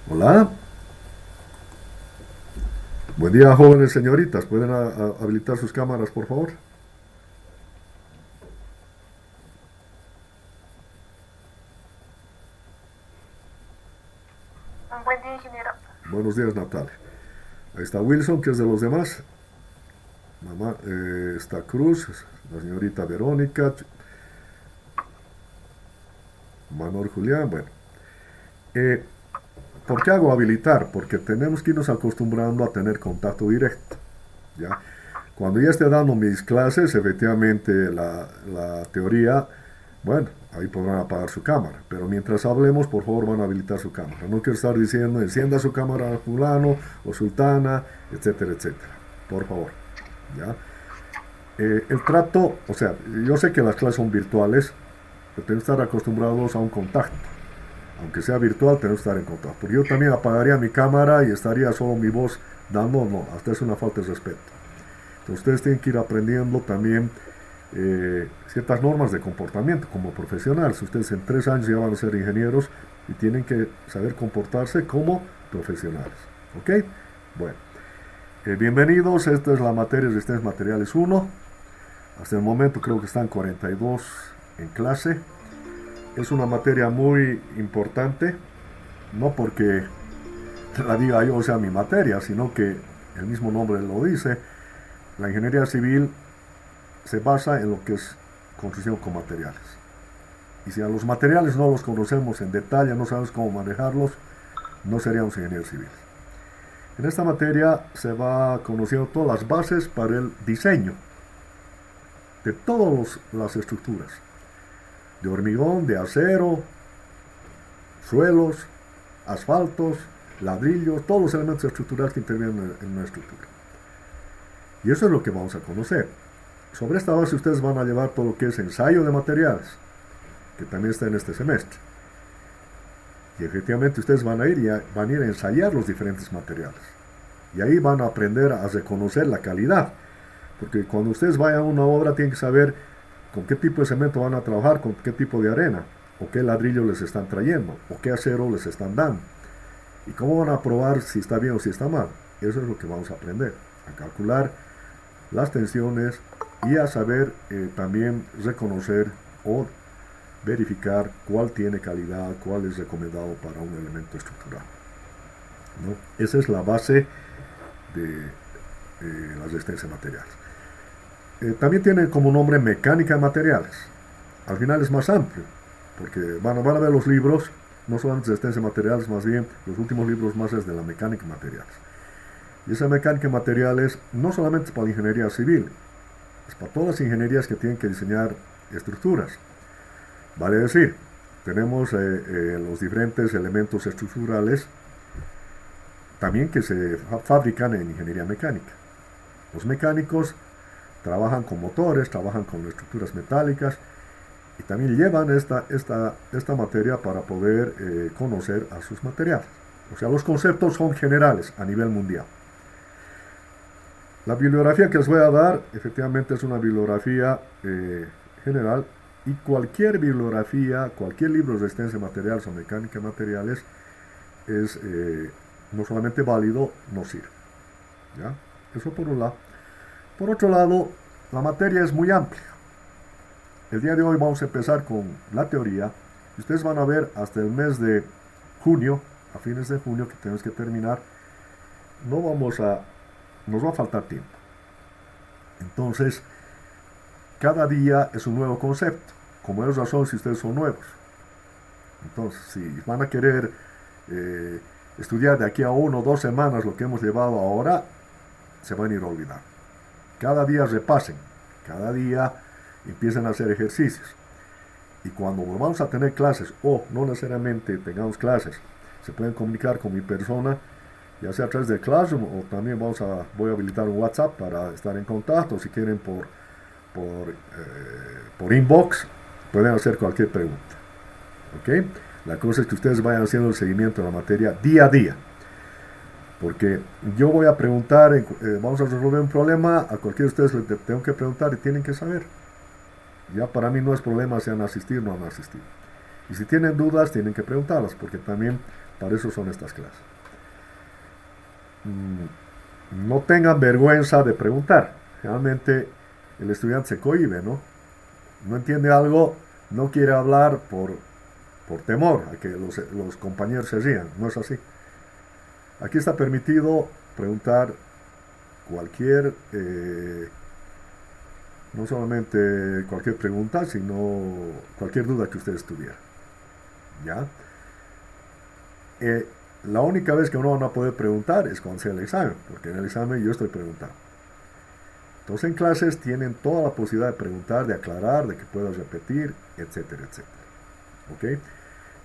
Hola, buen día jóvenes señoritas, ¿pueden habilitar sus cámaras por favor? Un buen día, ingeniero. Buenos días Natalia. Ahí está Wilson, que es de los demás. Mamá, está Cruz, la señorita Verónica, Manuel Julián, bueno. Eh, ¿Por qué hago habilitar? Porque tenemos que irnos acostumbrando a tener contacto directo, ¿ya? Cuando ya esté dando mis clases, efectivamente la teoría, bueno, ahí podrán apagar su cámara. Pero mientras hablemos, por favor, van a habilitar su cámara. No quiero estar diciendo, encienda su cámara fulano o sultana, etcétera, etcétera. Por favor, ¿ya? El trato, o sea, yo sé que las clases son virtuales, pero tenemos que estar acostumbrados a un contacto. Aunque sea virtual, tenemos que estar en contacto. Porque yo también apagaría mi cámara y estaría solo mi voz dando, no, hasta es una falta de respeto. Entonces ustedes tienen que ir aprendiendo también ciertas normas de comportamiento como profesionales. Ustedes en 3 años ya van a ser ingenieros y tienen que saber comportarse como profesionales. ¿Ok? Bueno, bienvenidos. Esta es la materia de Sistemas Materiales 1. Hasta el momento creo que están 42 en clase. Es una materia muy importante, no porque la diga yo sea mi materia, sino que el mismo nombre lo dice. La ingeniería civil se basa en lo que es construcción con materiales. Y si a los materiales no los conocemos en detalle, no sabemos cómo manejarlos, no seríamos ingenieros civiles. En esta materia se va conociendo todas las bases para el diseño de todas las estructuras, de hormigón, de acero, suelos, asfaltos, ladrillos, todos los elementos estructurales que intervienen en una estructura. Y eso es lo que vamos a conocer. Sobre esta base ustedes van a llevar todo lo que es ensayo de materiales, que también está en este semestre. Y efectivamente ustedes van a ir a ensayar los diferentes materiales. Y ahí van a aprender a reconocer la calidad. Porque cuando ustedes vayan a una obra tienen que saber con qué tipo de cemento van a trabajar, con qué tipo de arena, o qué ladrillo les están trayendo, o qué acero les están dando. Y cómo van a probar si está bien o si está mal. Eso es lo que vamos a aprender. A calcular las tensiones y a saber también reconocer o verificar cuál tiene calidad, cuál es recomendado para un elemento estructural, ¿no? Esa es la base de la resistencia de materiales. También tiene como nombre mecánica de materiales. Al final es más amplio, porque van a ver los libros, no solamente resistencia de materiales, más bien los últimos libros más es de la mecánica de materiales. Y esa mecánica de materiales no solamente es para la ingeniería civil, es para todas las ingenierías que tienen que diseñar estructuras. Vale decir, tenemos los diferentes elementos estructurales también que se fabrican en ingeniería mecánica. Los mecánicos trabajan con motores, trabajan con estructuras metálicas y también llevan esta materia para poder conocer a sus materiales. O sea, los conceptos son generales a nivel mundial. La bibliografía que les voy a dar efectivamente es una bibliografía general y cualquier bibliografía, cualquier libro de resistencia de materiales o mecánica de materiales es no solamente válido, no sirve. ¿Ya? Eso por un lado. Por otro lado, la materia es muy amplia. El día de hoy vamos a empezar con la teoría. Y ustedes van a ver hasta el mes de junio, a fines de junio, que tenemos que terminar, no vamos a, nos va a faltar tiempo. Entonces, cada día es un nuevo concepto. Como es razón si ustedes son nuevos. Entonces, si van a querer eh, estudiar de aquí a 1 o 2 semanas lo que hemos llevado ahora, se van a ir a olvidar. Cada día repasen, cada día empiecen a hacer ejercicios. Y cuando vamos a tener clases, o no necesariamente tengamos clases, se pueden comunicar con mi persona, ya sea a través de Classroom o también voy a habilitar un WhatsApp para estar en contacto. Si quieren por inbox, pueden hacer cualquier pregunta. ¿Ok? La cosa es que ustedes vayan haciendo el seguimiento de la materia día a día. Porque yo voy a preguntar, vamos a resolver un problema, a cualquiera de ustedes le tengo que preguntar y tienen que saber. Ya para mí no es problema si han asistido o no han asistido. Y si tienen dudas, tienen que preguntarlas, porque también Para eso son estas clases. No tengan vergüenza de preguntar. Realmente el estudiante se cohíbe, ¿no? No entiende algo, no quiere hablar por temor a que los compañeros se rían. No es así. Aquí está permitido preguntar cualquier, no solamente cualquier pregunta, sino cualquier duda que ustedes tuvieran. ¿Ya? La única vez que uno van a poder preguntar es cuando sea el examen, porque en el examen yo estoy preguntando. Entonces en clases tienen toda la posibilidad de preguntar, de aclarar, de que puedas repetir, etcétera, etcétera. ¿Ok?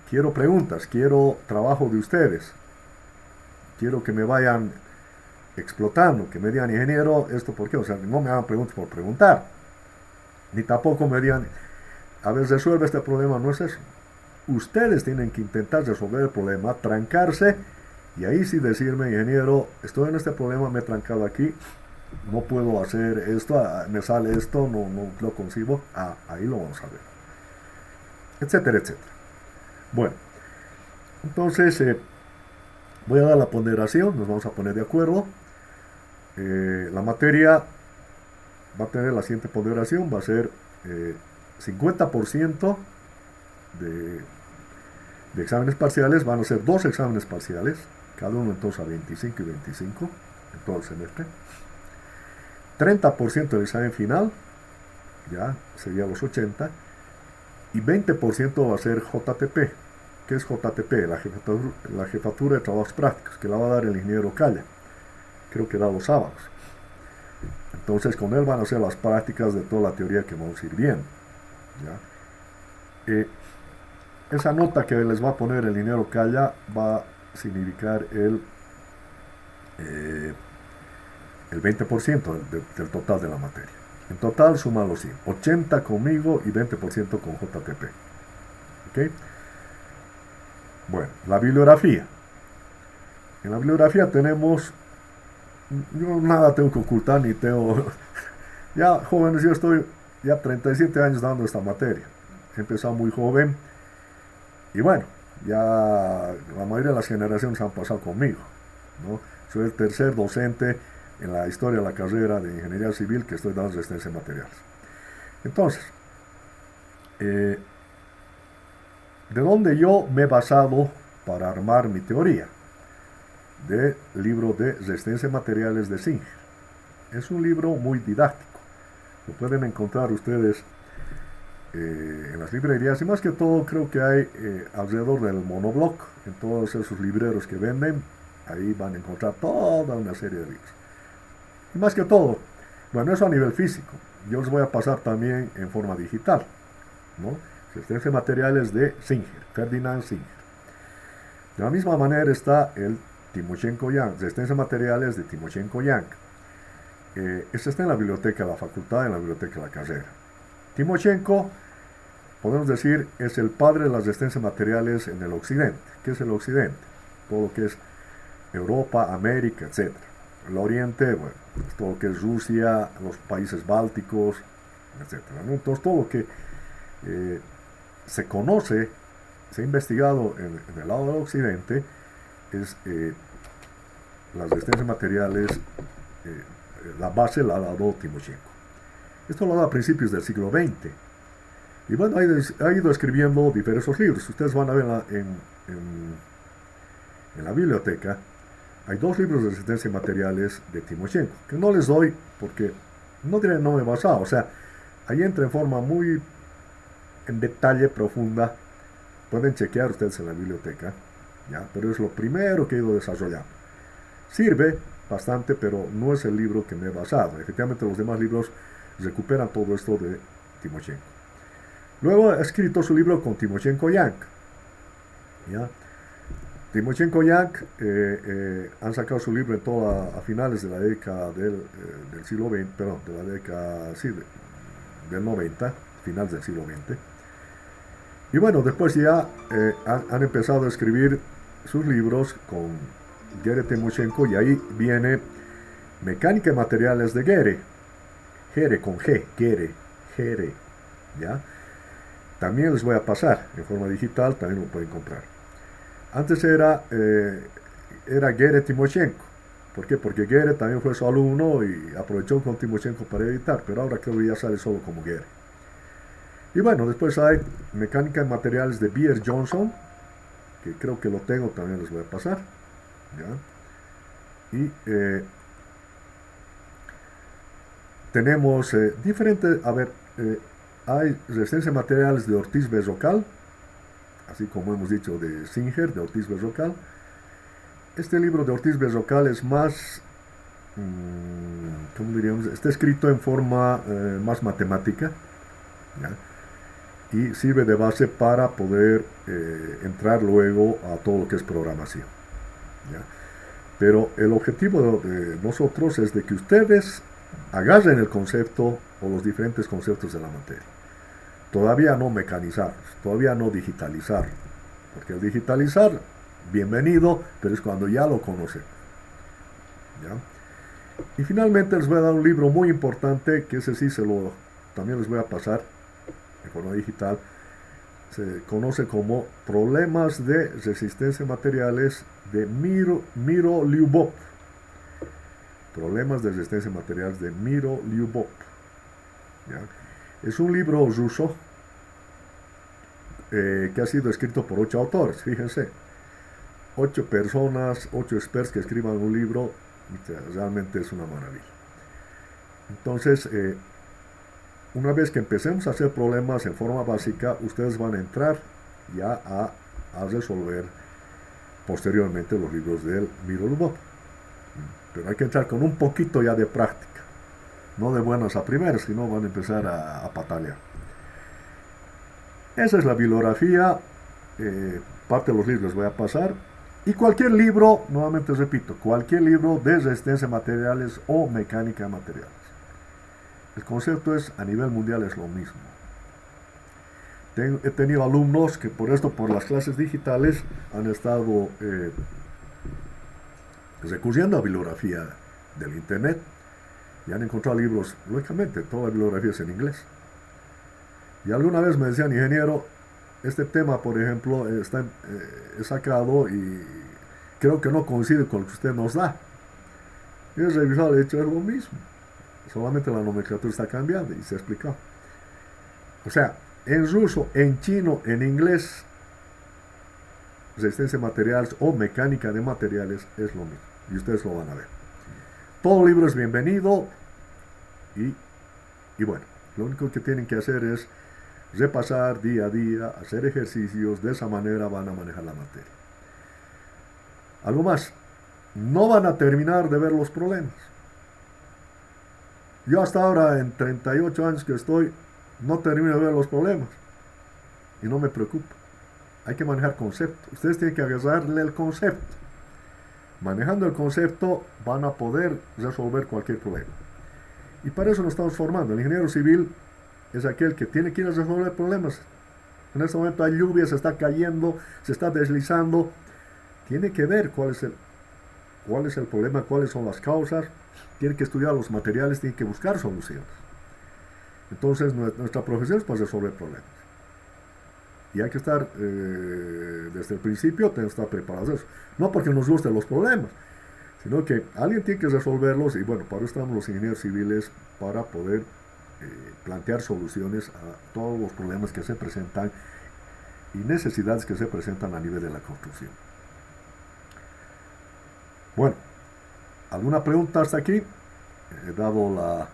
Quiero preguntas, quiero trabajo de ustedes. Quiero que me vayan explotando, que me digan, ingeniero, ¿esto por qué? O sea, no me hagan preguntas por preguntar. Ni tampoco me digan, a ver, resuelve este problema, no es eso. Ustedes tienen que intentar resolver el problema, trancarse y ahí sí decirme, ingeniero, estoy en este problema, me he trancado aquí, no puedo hacer esto, me sale esto, no lo concibo, ahí lo vamos a ver, etcétera, etcétera. Bueno, entonces voy a dar la ponderación, nos vamos a poner de acuerdo. La materia va a tener la siguiente ponderación, va a ser 50% de exámenes parciales, van a ser 2 exámenes parciales, cada uno entonces a 25 y 25 en todo el semestre. 30% del examen final, ya sería los 80, y 20% va a ser JTP. ¿Qué es JTP? La jefatura de trabajos prácticos, que la va a dar el ingeniero Calla. Creo que da los sábados. Entonces con él van a hacer las prácticas de toda la teoría que vamos a ir viendo. ¿Ya? Esa nota que les va a poner el ingeniero Calla va a significar el 20% del total de la materia. En total suman los 100. 80 conmigo y 20% con JTP. ¿Ok? Bueno, la bibliografía. En la bibliografía tenemos, yo nada tengo que ocultar ni tengo, ya jóvenes, yo estoy ya 37 años dando esta materia. He empezado muy joven y bueno, ya la mayoría de las generaciones han pasado conmigo, ¿no? Soy el tercer docente en la historia de la carrera de Ingeniería Civil que estoy dando resistencia de materiales. Entonces, ¿de dónde yo me he basado para armar mi teoría? Del libro de Resistencia de Materiales de Singer. Es un libro muy didáctico. Lo pueden encontrar ustedes en las librerías y más que todo creo que hay alrededor del monobloc, en todos esos libreros que venden, ahí van a encontrar toda una serie de libros. Y más que todo, bueno, eso a nivel físico. Yo les voy a pasar también en forma digital, ¿no? Resistencia de Materiales de Singer, Ferdinand Singer. De la misma manera está el Timoshenko-Yang, Resistencia de Materiales de Timoshenko-Yang. Este está en la biblioteca de la facultad, en la biblioteca de la carrera. Timoshenko, podemos decir, es el padre de las resistencias materiales en el occidente. ¿Qué es el occidente? Todo lo que es Europa, América, etc. El oriente, bueno, es todo lo que es Rusia, los países bálticos, etc. ¿No? Entonces, todo lo que se conoce, se ha investigado en el lado del occidente, es las resistencias materiales, la base la ha dado Timoshenko. Esto lo ha dado a principios del siglo XX. Y bueno, ha ido escribiendo diversos libros. Ustedes van a ver en la biblioteca, hay 2 libros de resistencia de materiales de Timoshenko, que no les doy porque no diré no me he basado. O sea, ahí entra en forma muy en detalle, profunda. Pueden chequear ustedes en la biblioteca, ¿ya? Pero es lo primero que he ido desarrollando. Sirve bastante, pero no es el libro que me he basado. Efectivamente, los demás libros recuperan todo esto de Timoshenko. Luego ha escrito su libro con Timoshenko-Yang. ¿Ya? Timoshenko-Yang han sacado su libro a finales de la década del siglo XX, perdón, de la década del 90, finales del siglo XX. Y bueno, después ya han empezado a escribir sus libros con Gere Timoshenko y ahí viene Mecánica de Materiales de Gere con G, Gere, ¿ya? También les voy a pasar en forma digital, también lo pueden comprar. Antes era Gere Timoshenko. ¿Por qué? Porque Gere también fue su alumno y aprovechó con Timoshenko para editar, pero ahora creo que ya sale solo como Gere. Y bueno, después hay Mecánica en Materiales de Beer Johnson, que creo que lo tengo, también les voy a pasar. ¿Ya? Y tenemos diferentes, a ver, hay Resistencia a Materiales de Ortiz Berrocal, así como hemos dicho de Singer, de Ortiz Berrocal. Este libro de Ortiz Berrocal es más, ¿cómo diríamos? Está escrito en forma más matemática, ¿ya? Y sirve de base para poder entrar luego a todo lo que es programación, ¿ya? Pero el objetivo de nosotros es de que ustedes agarren el concepto o los diferentes conceptos de la materia. Todavía no mecanizar, todavía no digitalizar, porque el digitalizar, bienvenido, pero es cuando ya lo conocen, ¿ya? Y finalmente les voy a dar un libro muy importante, que ese sí también les voy a pasar de forma digital. Se conoce como Problemas de Resistencia a Materiales de Miro Lyubov. Problemas de Resistencia a Materiales de Miro Lyubov, ¿ya? Es un libro ruso que ha sido escrito por 8 autores, fíjense. 8 personas, 8 expertos que escriban un libro, realmente es una maravilla. Entonces, una vez que empecemos a hacer problemas en forma básica, ustedes van a entrar ya a resolver posteriormente los libros del Miro Lyubov. Pero hay que entrar con un poquito ya de práctica, no de buenas a primeras, sino van a empezar a patalear. Esa es la bibliografía, parte de los libros les voy a pasar. Y cualquier libro, nuevamente repito, cualquier libro de resistencia a materiales o mecánica de materiales. El concepto es, a nivel mundial es lo mismo. He tenido alumnos que por las clases digitales han estado recurriendo a bibliografía del internet y han encontrado libros, lógicamente, toda la bibliografía es en inglés. Y alguna vez me decían, ingeniero, este tema, por ejemplo, he sacado y creo que no coincide con lo que usted nos da. Y he revisado, de hecho, es lo mismo. Solamente la nomenclatura está cambiando y se ha explicado. O sea, en ruso, en chino, en inglés, resistencia a materiales o mecánica de materiales es lo mismo. Y ustedes lo van a ver. Todo libro es bienvenido y bueno, lo único que tienen que hacer es repasar día a día, hacer ejercicios, de esa manera van a manejar la materia. Algo más, no van a terminar de ver los problemas. Yo hasta ahora, en 38 años que estoy, no termino de ver los problemas. Y no me preocupa. Hay que manejar conceptos. Ustedes tienen que agarrarle el concepto. Manejando el concepto van a poder resolver cualquier problema. Y para eso nos estamos formando. El ingeniero civil es aquel que tiene que ir a resolver problemas. En este momento hay lluvia, se está cayendo, se está deslizando. Tiene que ver cuál es el problema, cuáles son las causas. Tiene que estudiar los materiales, tiene que buscar soluciones. Entonces nuestra profesión es para resolver problemas. Y hay que estar, desde el principio, tenemos que estar preparados a eso. No porque nos gusten los problemas, sino que alguien tiene que resolverlos y bueno, para eso estamos los ingenieros civiles, para poder plantear soluciones a todos los problemas que se presentan y necesidades que se presentan a nivel de la construcción. Bueno, ¿alguna pregunta hasta aquí? He dado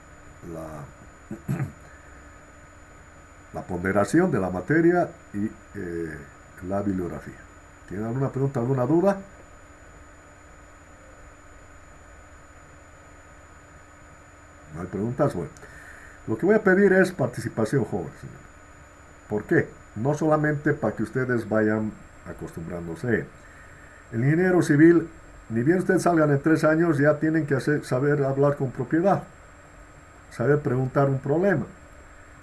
la ponderación de la materia y la bibliografía. ¿Tienen alguna pregunta, alguna duda? ¿No hay preguntas? Bueno, lo que voy a pedir es participación joven, señor. ¿Por qué? No solamente para que ustedes vayan acostumbrándose. El ingeniero civil, ni bien ustedes salgan en 3 años, ya tienen que saber hablar con propiedad, saber preguntar un problema,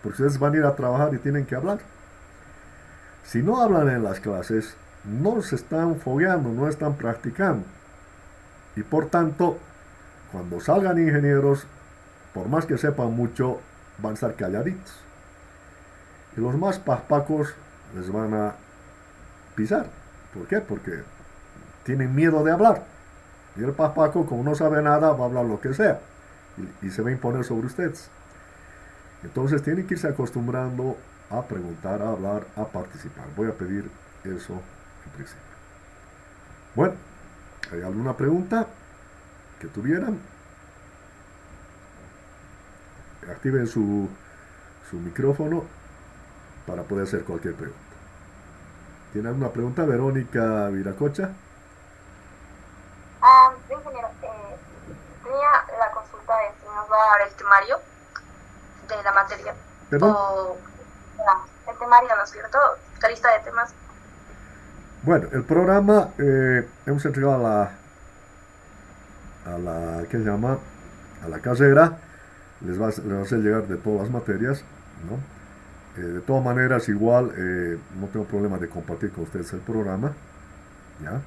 porque ustedes van a ir a trabajar y tienen que hablar. Si no hablan en las clases, no se están fogueando, no están practicando. Y por tanto, cuando salgan ingenieros, por más que sepan mucho, van a estar calladitos. Y los más paspacos les van a pisar, ¿Por qué? Porque tienen miedo de hablar. Y el papaco, como no sabe nada, va a hablar lo que sea. Y se va a imponer sobre ustedes. Entonces tienen que irse acostumbrando a preguntar, a hablar, a participar. Voy a pedir eso en principio. Bueno, ¿hay alguna pregunta que tuvieran? Activen su micrófono para poder hacer cualquier pregunta. ¿Tiene alguna pregunta, Verónica Viracocha? Sí, ingeniero, tenía la consulta de si nos va a dar el temario de la materia. ¿Perdón? O el temario, ¿no es cierto? La lista de temas. Bueno, el programa hemos entregado ¿qué se llama? A la carrera. Les va a hacer llegar de todas las materias, ¿no? De todas maneras, igual, no tengo problema de compartir con ustedes el programa, ¿ya?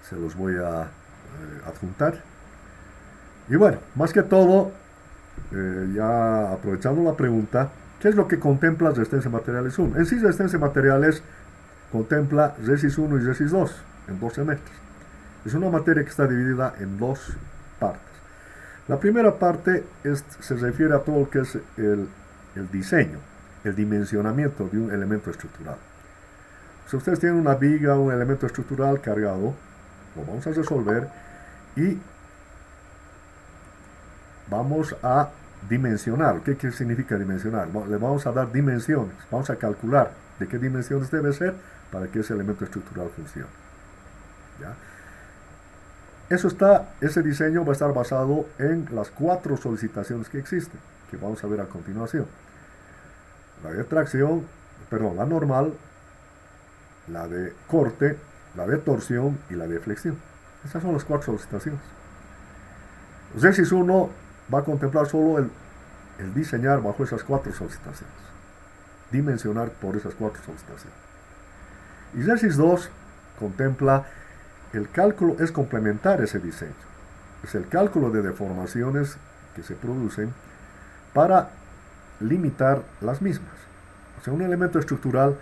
Se los voy a adjuntar. Y bueno, más que todo, ya aprovechando la pregunta, ¿qué es lo que contempla Resistencia de Materiales 1? En sí, Resistencia de Materiales contempla Resis 1 y Resis 2 en 2 semestres. Es una materia que está dividida en 2 partes. La primera parte se refiere a todo lo que es el diseño, el dimensionamiento de un elemento estructural. Si ustedes tienen una viga, un elemento estructural cargado, lo vamos a resolver y vamos a dimensionar. ¿Qué significa dimensionar? Le vamos a dar dimensiones, vamos a calcular de qué dimensiones debe ser para que ese elemento estructural funcione. ¿Ya? Ese diseño va a estar basado en las 4 solicitaciones que existen, que vamos a ver a continuación. La de tracción, perdón, la normal, la de corte, la de torsión y la de flexión. Esas son las 4 solicitaciones. Resis 1 va a contemplar solo el diseñar bajo esas 4 solicitaciones, dimensionar por esas 4 solicitaciones. Y Resis 2 contempla el cálculo, es complementar ese diseño, es el cálculo de deformaciones que se producen para limitar las mismas. O sea, un elemento estructural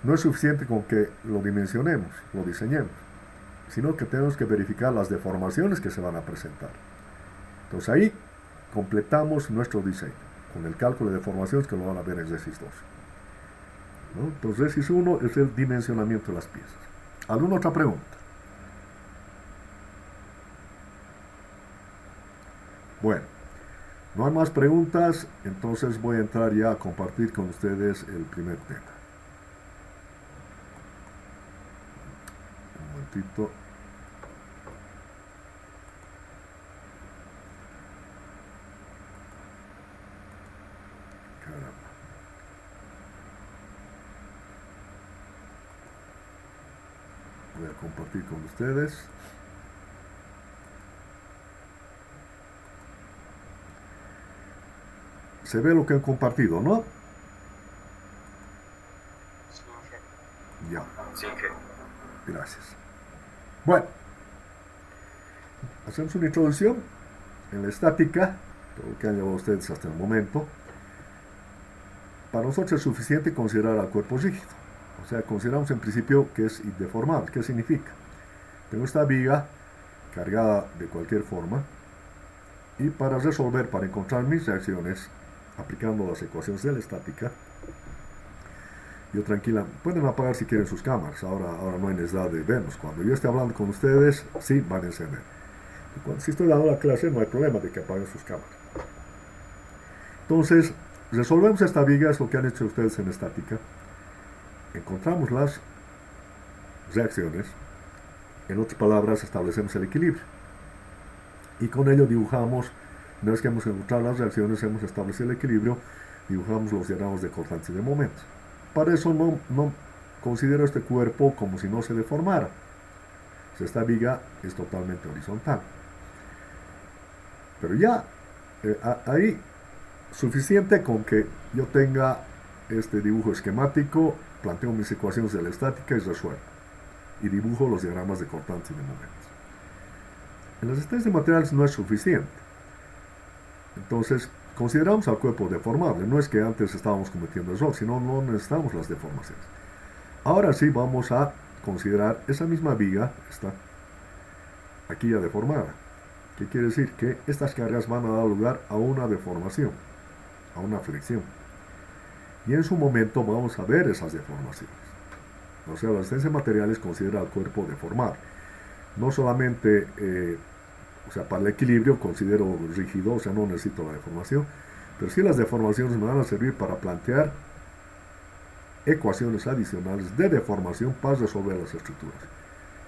no es suficiente con que lo dimensionemos, lo diseñemos, sino que tenemos que verificar las deformaciones que se van a presentar. Entonces ahí completamos nuestro diseño con el cálculo de deformaciones que lo van a ver en Resis 2. ¿No? Entonces Resis 1 es el dimensionamiento de las piezas. ¿Alguna otra pregunta? Bueno, no hay más preguntas, entonces voy a entrar ya a compartir con ustedes el primer tema. Un momentito. Caramba. Voy a compartir con ustedes. Se ve lo que han compartido, ¿no? Ya. Gracias. Bueno, hacemos una introducción en la estática, todo lo que han llevado ustedes hasta el momento. Para nosotros es suficiente considerar al cuerpo rígido. O sea, consideramos en principio que es deformable. ¿Qué significa? Tengo esta viga cargada de cualquier forma y para resolver, para encontrar mis reacciones, aplicando las ecuaciones de la estática, yo tranquila, pueden apagar si quieren sus cámaras, ahora no hay necesidad de vernos. Cuando yo esté hablando con ustedes, sí van a encender. Si estoy dando la clase, no hay problema de que apaguen sus cámaras. Entonces, resolvemos esta viga, es lo que han hecho ustedes en estática. Encontramos las reacciones, en otras palabras, establecemos el equilibrio. Y con ello dibujamos, una vez que hemos encontrado las reacciones, hemos establecido el equilibrio, dibujamos los diagramas de cortantes y de momentos. Para eso no considero este cuerpo como si no se deformara. Esta viga es totalmente horizontal. Pero ya, ahí, suficiente con que yo tenga este dibujo esquemático, planteo mis ecuaciones de la estática y resuelvo. Y dibujo los diagramas de cortantes y de momentos. En las resistencias de materiales no es suficiente. Entonces, consideramos al cuerpo deformable. No es que antes estábamos cometiendo error, sino no necesitamos las deformaciones. Ahora sí vamos a considerar esa misma viga, está aquí ya deformada. ¿Qué quiere decir? Que estas cargas van a dar lugar a una deformación, a una flexión. Y en su momento vamos a ver esas deformaciones. O sea, la resistencia de materiales considera al cuerpo deformado. No solamente, o sea, para el equilibrio considero rígido, o sea, no necesito la deformación, pero sí las deformaciones me van a servir para plantear ecuaciones adicionales de deformación para resolver las estructuras.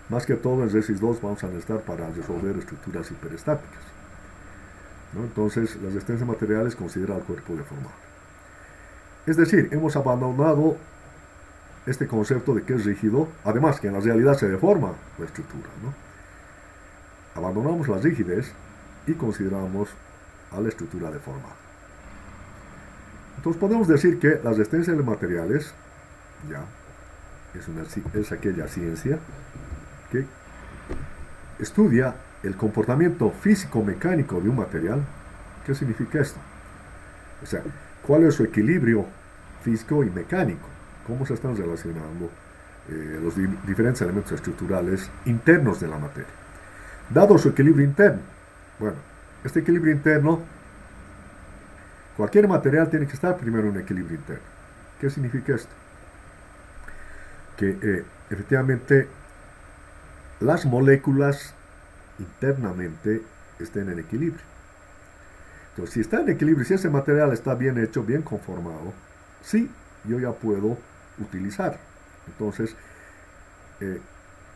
Más que todo en RESIS 2 vamos a necesitar para resolver estructuras hiperestáticas, ¿no? Entonces, la resistencia de materiales considera al cuerpo deformado. Es decir, hemos abandonado este concepto de que es rígido, además que en la realidad se deforma la estructura, ¿no? Abandonamos la rigidez y consideramos a la estructura deformada. Entonces podemos decir que la resistencia de materiales ya es aquella ciencia que estudia el comportamiento físico-mecánico de un material. ¿Qué significa esto? O sea, ¿cuál es su equilibrio físico y mecánico? ¿Cómo se están relacionando los diferentes elementos estructurales internos de la materia? Dado su equilibrio interno, bueno, este equilibrio interno, cualquier material tiene que estar primero en un equilibrio interno. ¿Qué significa esto? Que efectivamente las moléculas internamente estén en equilibrio. Entonces, si está en equilibrio, si ese material está bien hecho, bien conformado, sí, yo ya puedo utilizar. Entonces,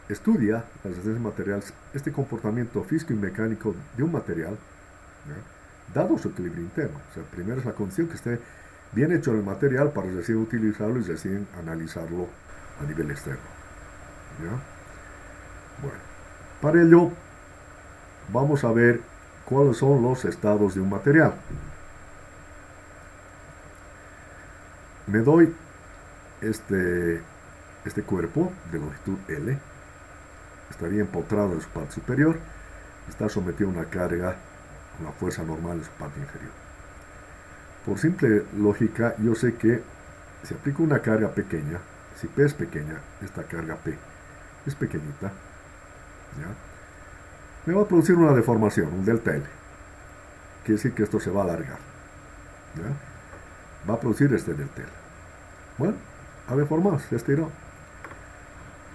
estudia la resistencia de materiales, este comportamiento físico y mecánico de un material, ¿ya?, dado su equilibrio interno. O sea, primero es la condición que esté bien hecho el material para recién utilizarlo y recién analizarlo a nivel externo, ¿ya? Bueno, para ello vamos a ver cuáles son los estados de un material. Me doy este cuerpo de longitud L, estaría empotrado en su parte superior, está sometido a una carga, una fuerza normal en su parte inferior. Por simple lógica, yo sé que si aplico una carga pequeña, si P es pequeña, esta carga P es pequeñita, ¿ya?, me va a producir una deformación, un delta L. Quiere decir que esto se va a alargar, ¿ya? Va a producir este delta L. Bueno, a deformar, se estiró.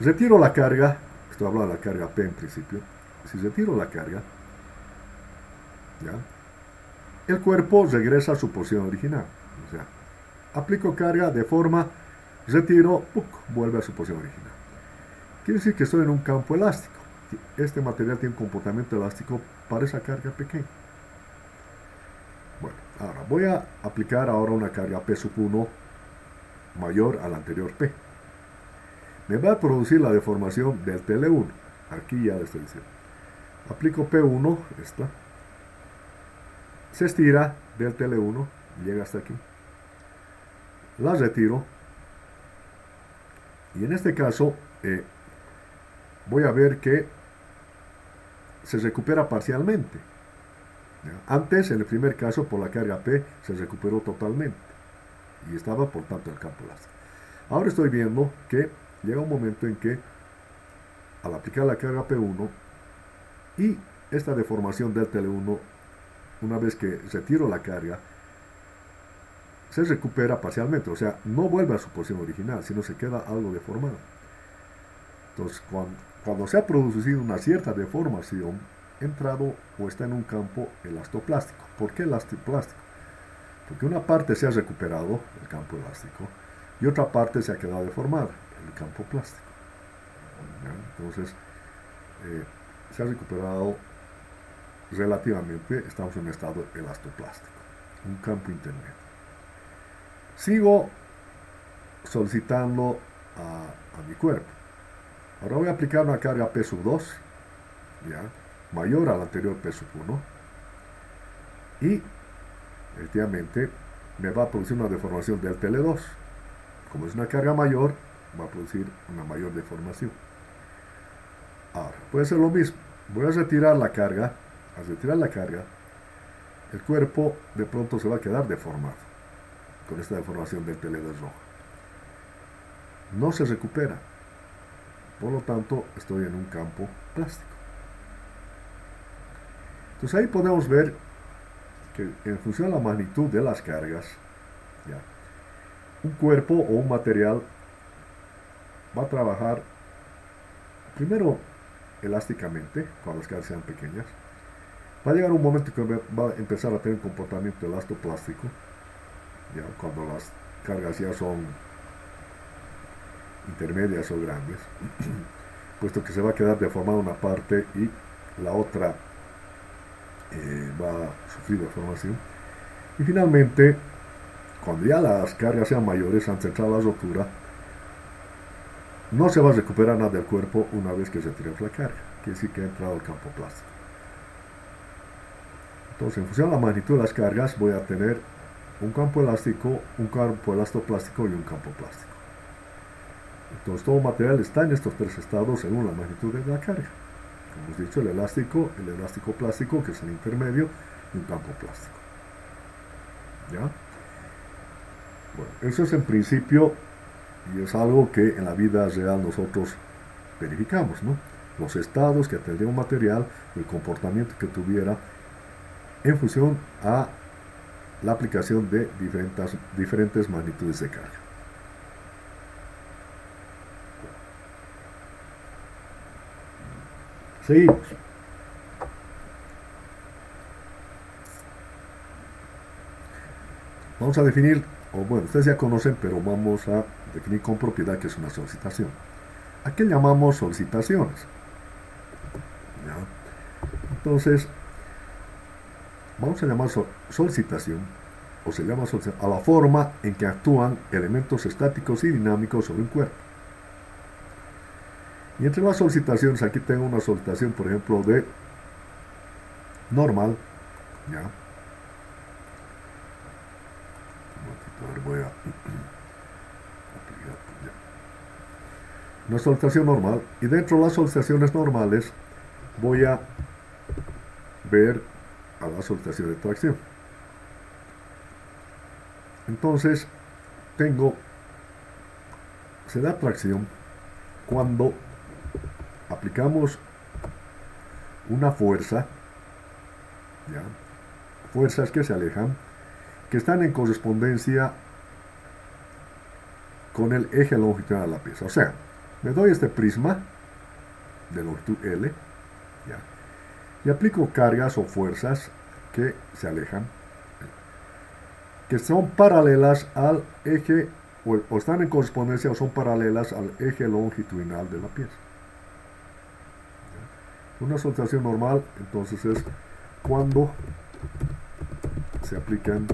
Retiro la carga, estoy hablando de la carga P en principio. Si retiro la carga, ¿ya?, el cuerpo regresa a su posición original. O sea, aplico carga, deforma, retiro, vuelve a su posición original. Quiere decir que estoy en un campo elástico. Este material tiene un comportamiento elástico para esa carga pequeña. Bueno, ahora voy a aplicar ahora una carga P sub 1 mayor a la anterior P. Me va a producir la deformación del TL1. Aquí ya le estoy diciendo. Aplico P1, esta. Se estira del TL1, llega hasta aquí. La retiro. Y en este caso, voy a ver que se recupera parcialmente. ¿Ya? Antes, en el primer caso, por la carga P, se recuperó totalmente. Y estaba, por tanto, el campo elástico. Ahora estoy viendo que llega un momento en que, al aplicar la carga P1 y esta deformación del TL1, una vez que retiro la carga, se recupera parcialmente. O sea, no vuelve a su posición original, sino se queda algo deformado. Entonces, cuando se ha producido una cierta deformación, entrado o está en un campo elastoplástico. ¿Por qué elastoplástico? Porque una parte se ha recuperado, el campo elástico, y otra parte se ha quedado deformada, el campo plástico. ¿Ya? Entonces, se ha recuperado relativamente, estamos en un estado elastoplástico, un campo intermedio. Sigo solicitando a mi cuerpo. Ahora voy a aplicar una carga P sub 2, ¿ya?, mayor a la anterior P sub 1, y efectivamente me va a producir una deformación del TL2. Como es una carga mayor, va a producir una mayor deformación. Ahora, puede ser lo mismo. Voy a retirar la carga. Al retirar la carga, el cuerpo de pronto se va a quedar deformado con esta deformación del TL2 rojo. No se recupera. Por lo tanto, estoy en un campo plástico. Entonces ahí podemos ver que en función de la magnitud de las cargas, ¿ya?, un cuerpo o un material va a trabajar primero elásticamente, cuando las cargas sean pequeñas. Va a llegar un momento que va a empezar a tener un comportamiento elastoplástico, ¿ya?, cuando las cargas ya son intermedias o grandes, puesto que se va a quedar deformada una parte y la otra va a sufrir deformación. Y finalmente, cuando ya las cargas sean mayores, han centrado la rotura, no se va a recuperar nada del cuerpo una vez que se tire la carga, quiere decir que ha entrado al campo plástico. Entonces, en función de la magnitud de las cargas, voy a tener un campo elástico, un campo elastoplástico y un campo plástico. Entonces, todo material está en estos tres estados según la magnitud de la carga. Como hemos dicho, el elástico plástico, que es el intermedio, y un campo plástico. ¿Ya? Bueno, eso es en principio, y es algo que en la vida real nosotros verificamos, ¿no? Los estados que tendría un material, el comportamiento que tuviera en función a la aplicación de diferentes magnitudes de carga. Seguimos. Vamos a definir, o bueno, ustedes ya conocen, pero vamos a definir con propiedad qué es una solicitación. ¿A qué llamamos solicitaciones? ¿Ya? Entonces, vamos a llamar solicitación, o se llama solicitación, a la forma en que actúan elementos estáticos y dinámicos sobre un cuerpo. Y entre las solicitaciones, aquí tengo una solicitación, por ejemplo, de normal, ¿ya? Voy a una solicitación normal, y dentro de las solicitaciones normales voy a ver a la solicitación de tracción. Entonces se da tracción cuando aplicamos una fuerza, ¿ya?, fuerzas que se alejan, que están en correspondencia con el eje longitudinal de la pieza. O sea, me doy este prisma de longitud L, ¿ya?, y aplico cargas o fuerzas que se alejan, que son paralelas al eje, o están en correspondencia o son paralelas al eje longitudinal de la pieza. ¿Ya? Una solicitación normal, entonces, es cuando se aplican,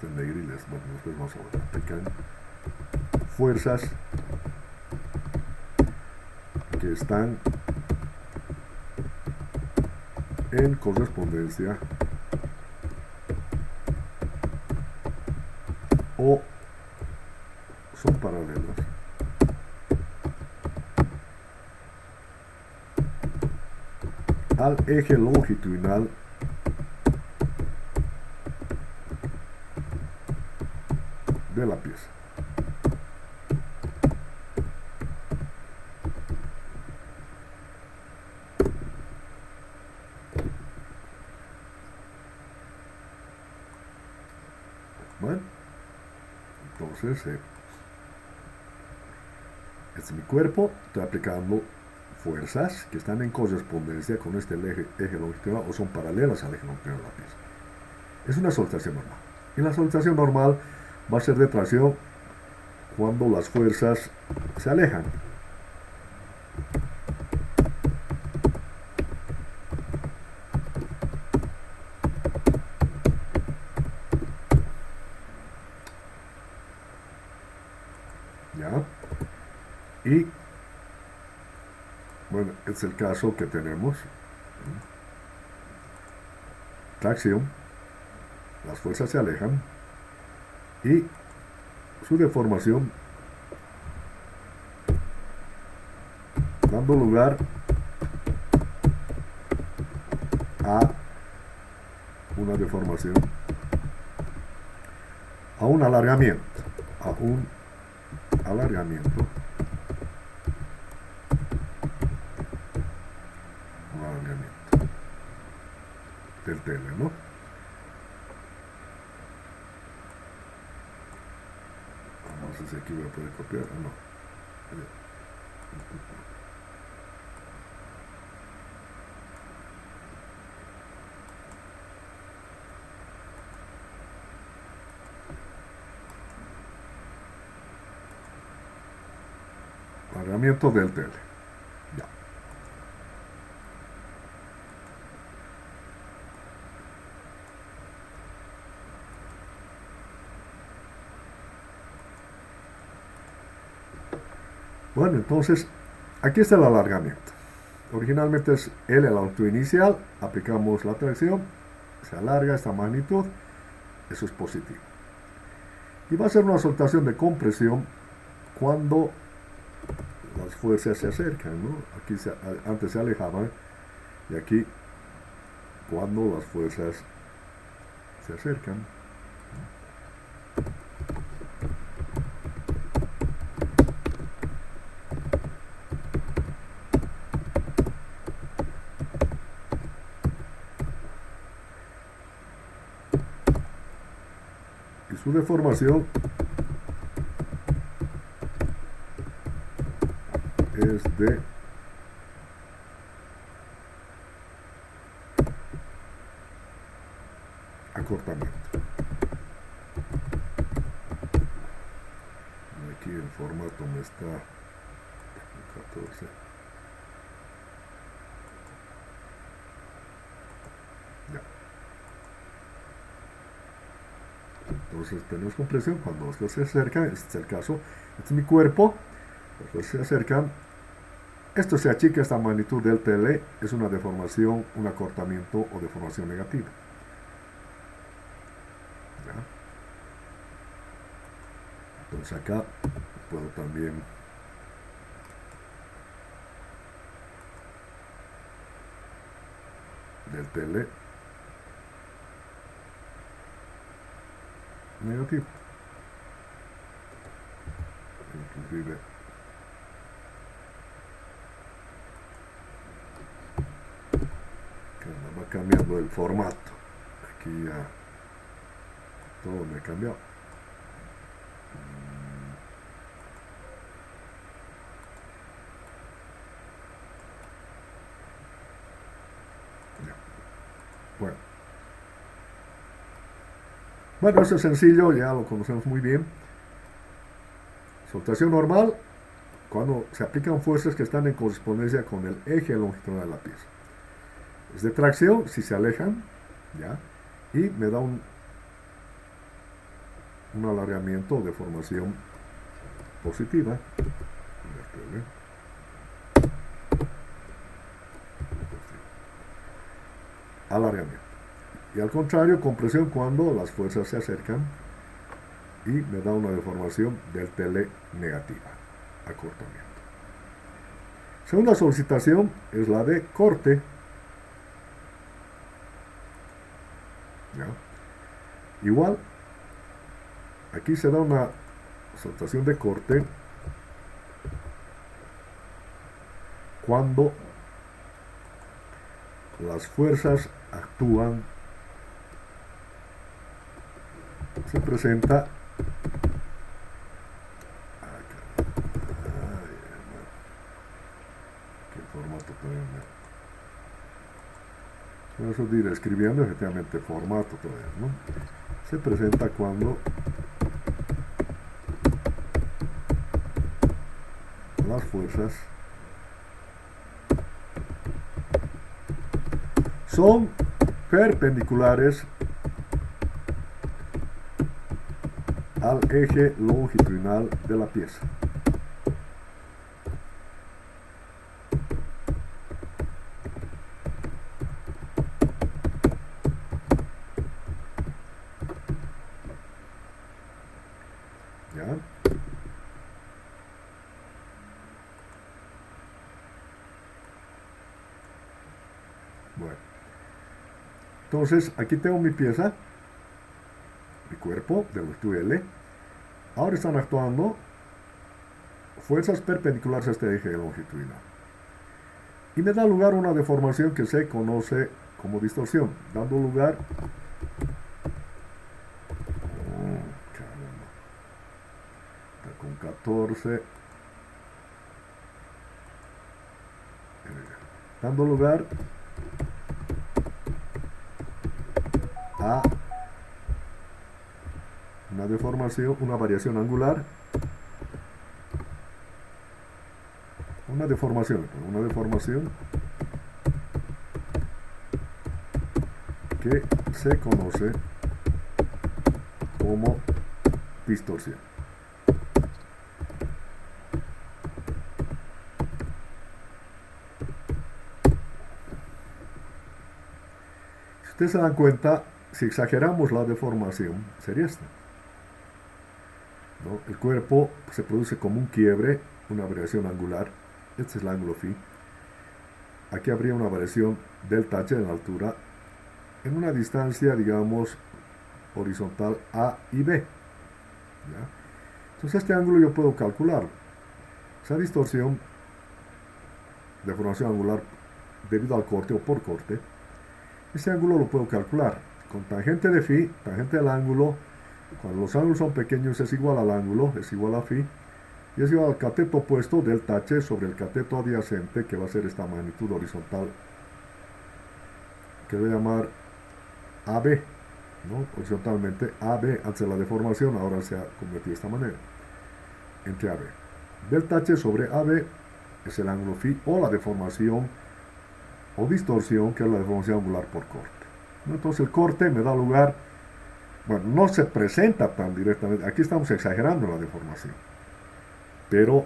después vamos a aplicar fuerzas que están en correspondencia o son paralelas al eje longitudinal de la pieza. Bueno, entonces este es mi cuerpo, estoy aplicando fuerzas que están en correspondencia con este eje longitudinal o son paralelas al eje longitudinal de la pieza. Es una solicitación normal. Y la solicitación normal va a ser de tracción cuando las fuerzas se alejan. ¿Ya? Y bueno, es el caso que tenemos. Tracción, las fuerzas se alejan y su deformación dando lugar a una deformación, a un alargamiento, a un alargamiento del tele, ¿no? No sé si aquí voy a poder copiar o no. Alargamiento del tele. Ya. Bueno, entonces, aquí está el alargamiento. Originalmente es L el auto inicial, aplicamos la tracción, se alarga esta magnitud, eso es positivo. Y va a ser una soltación de compresión cuando las fuerzas se acercan, ¿no? Aquí antes se alejaban y aquí cuando las fuerzas se acercan. Y su deformación es de acortamiento. Aquí el formato me está 14. Ya. Entonces tenemos compresión cuando las fuerzas se acercan, este es el caso, este es mi cuerpo, las fuerzas se acercan, esto se achica, esta magnitud del TL es una deformación, un acortamiento o deformación negativa. ¿Ya? Entonces acá puedo también del TL negativo. Inclusive va cambiando el formato. Aquí ya todo me ha cambiado. Ya. Bueno, eso es sencillo, ya lo conocemos muy bien. Soltación normal, cuando se aplican fuerzas que están en correspondencia con el eje longitudinal de la pieza. Es de tracción si se alejan, ¿ya? Y me da un alargamiento o deformación positiva. Alargamiento. Y al contrario, compresión cuando las fuerzas se acercan y me da una deformación del TL negativa, acortamiento. Segunda solicitación es la de corte. ¿Ya? Igual, aquí se da una soltación de corte cuando las fuerzas actúan, se presenta que el formato todavía no. Eso diré escribiendo efectivamente formato todavía, ¿no? Se presenta cuando las fuerzas son perpendiculares al eje longitudinal de la pieza. ¿Ya? Bueno. Entonces, aquí tengo mi pieza, mi cuerpo de longitud L. Ahora están actuando fuerzas perpendiculares a este eje longitudinal. Y me da lugar a una deformación que se conoce como distorsión, dando lugar con 14, dando lugar a una deformación, una variación angular, una deformación que se conoce como distorsión. Si ustedes se dan cuenta, si exageramos la deformación, sería esta, ¿no? El cuerpo se produce como un quiebre, una variación angular. Este es el ángulo phi. Aquí habría una variación delta h en la altura, en una distancia, digamos, horizontal A y B. ¿Ya? Entonces este ángulo yo puedo calcularlo. Esa distorsión, deformación angular debido al corte o por corte, ese ángulo lo puedo calcular con tangente de phi, tangente del ángulo. Cuando los ángulos son pequeños es igual al ángulo, es igual a phi, y es igual al cateto opuesto delta h sobre el cateto adyacente, que va a ser esta magnitud horizontal, que voy a llamar AB, ¿no? Horizontalmente AB, antes de la deformación, ahora se ha convertido de esta manera, entre AB. Delta h sobre AB es el ángulo phi, o la deformación o distorsión, que es la deformación angular por corte. Entonces el corte me da lugar, bueno, no se presenta tan directamente, aquí estamos exagerando la deformación, pero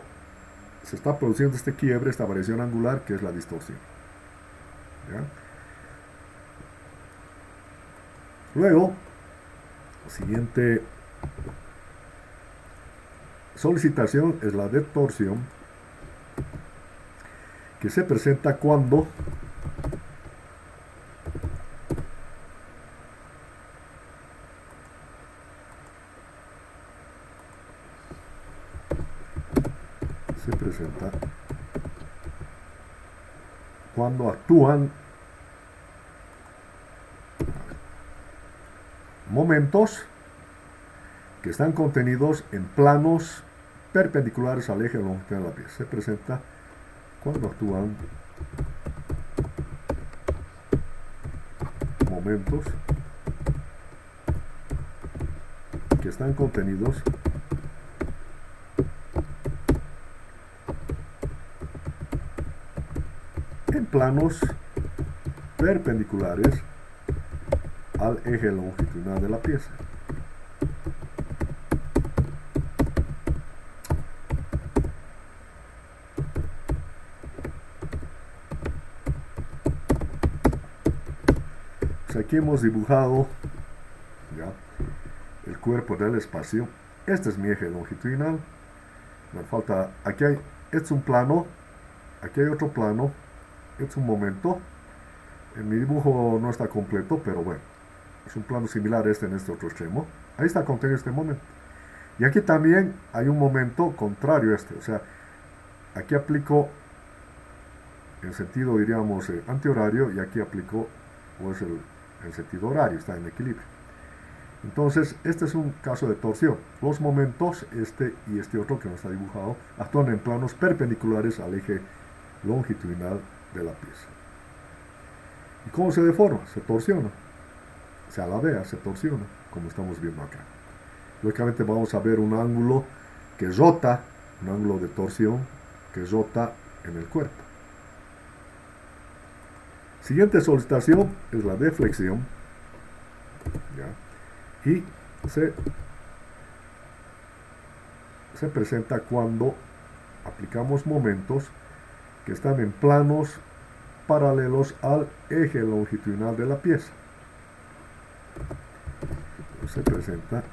se está produciendo este quiebre, esta variación angular, que es la distorsión. ¿Ya? Luego, siguiente solicitación es la de torsión, que se presenta cuando actúan momentos que están contenidos en planos perpendiculares al eje longitudinal de la pieza. Se presenta cuando actúan momentos que están contenidos en planos perpendiculares al eje longitudinal de la pieza. Pues aquí hemos dibujado ya el cuerpo del espacio. Este es mi eje longitudinal. Me falta, aquí hay, este es un plano, aquí hay otro plano, este es un momento. En mi dibujo no está completo, pero bueno, es un plano similar a este en este otro extremo. Ahí está contenido este momento. Y aquí también hay un momento contrario a este. O sea, aquí aplico en sentido, diríamos, antihorario, y aquí aplico pues, el sentido horario, está en equilibrio. Entonces, este es un caso de torsión. Los momentos, este y este otro que no está dibujado, actúan en planos perpendiculares al eje longitudinal de la pieza. ¿Y cómo se deforma? Se torsiona. Se alabea, se torsiona, como estamos viendo acá. Lógicamente vamos a ver un ángulo que rota, un ángulo de torsión que rota en el cuerpo. Siguiente solicitación es la deflexión. ¿Ya? Y se presenta cuando aplicamos momentos que están en planos paralelos al eje longitudinal de la pieza. Se presenta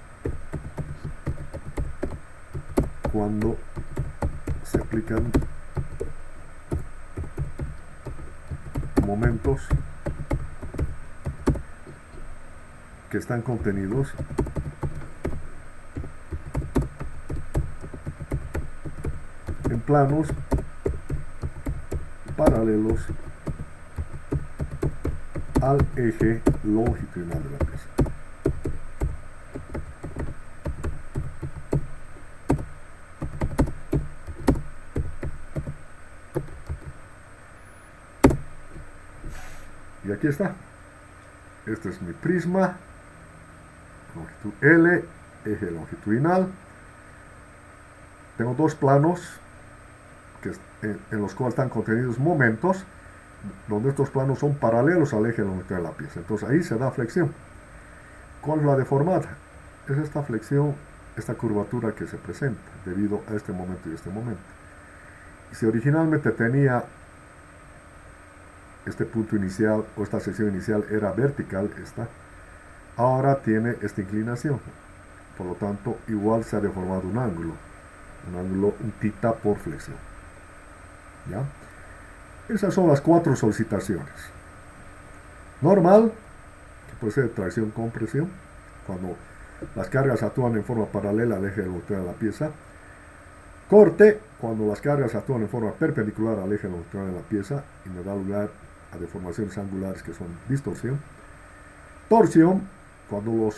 cuando se aplican momentos que están contenidos planos paralelos al eje longitudinal de la pieza. Y aquí está. Este es mi prisma, longitud L, eje longitudinal. Tengo dos planos en los cuales están contenidos momentos, donde estos planos son paralelos al eje longitudinal de la pieza. Entonces ahí se da flexión. ¿Cuál es la deformada? Es esta flexión, esta curvatura que se presenta debido a este momento y este momento. Y si originalmente tenía este punto inicial o esta sección inicial era vertical, ahora tiene esta inclinación. Por lo tanto, igual se ha deformado un ángulo, un θ por flexión. ¿Ya? Esas son las 4 solicitaciones. Normal, que puede ser tracción compresión, cuando las cargas actúan en forma paralela al eje longitudinal de la pieza. Corte, cuando las cargas actúan en forma perpendicular al eje longitudinal de la pieza y me da lugar a deformaciones angulares que son distorsión. Torsión, cuando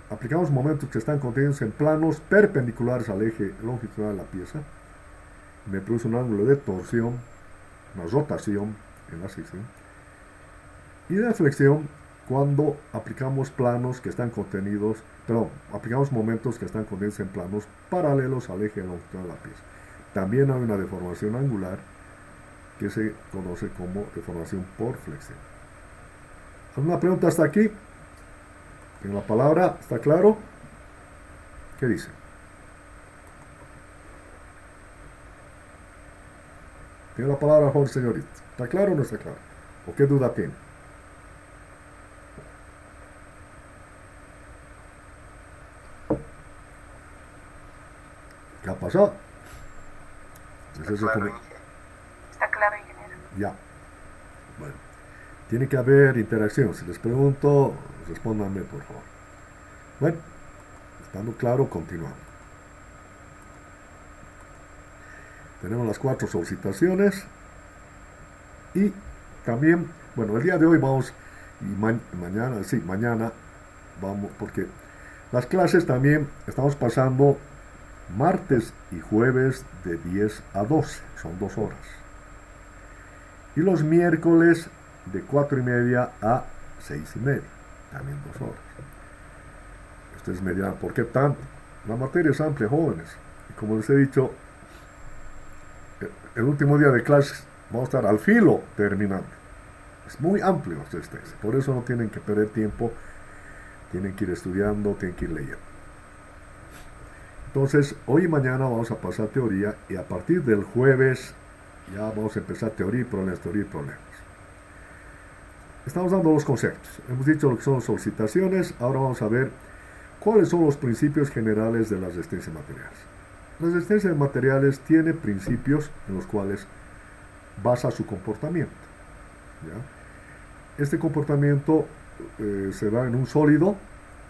aplicamos momentos que están contenidos en planos perpendiculares al eje longitudinal de la pieza, me produce un ángulo de torsión, una rotación en la sección. Y de flexión, cuando aplicamos aplicamos momentos que están contenidos en planos paralelos al eje longitudinal de la pieza. También hay una deformación angular que se conoce como deformación por flexión. ¿Alguna pregunta hasta aquí? En la palabra, ¿está claro? ¿Qué dice? Tiene la palabra, Jorge, señorita. ¿Está claro o no está claro? ¿O qué duda tiene? ¿Qué ha pasado? Está claro, ingeniero. Ya. Bueno. Tiene que haber interacción. Si les pregunto, respóndanme, por favor. Bueno, estando claro, continuamos. Tenemos las 4 solicitaciones. Y también, bueno, el día de hoy vamos, y mañana vamos, porque las clases también estamos pasando martes y jueves de 10 a 12, son 2 horas. Y los miércoles de 4:30 a 6:30, también 2 horas. Ustedes me dirán, ¿por qué tanto? La materia es amplia, jóvenes. Y como les he dicho, el último día de clases vamos a estar al filo terminando. Es muy amplio este. Por eso no tienen que perder tiempo, tienen que ir estudiando, tienen que ir leyendo. Entonces, hoy y mañana vamos a pasar teoría y a partir del jueves ya vamos a empezar teoría y problemas. Estamos dando los conceptos. Hemos dicho lo que son solicitaciones. Ahora vamos a ver cuáles son los principios generales de las resistencias materiales. Las resistencias materiales tienen principios en los cuales basa su comportamiento. ¿Ya? Este comportamiento se da en un sólido,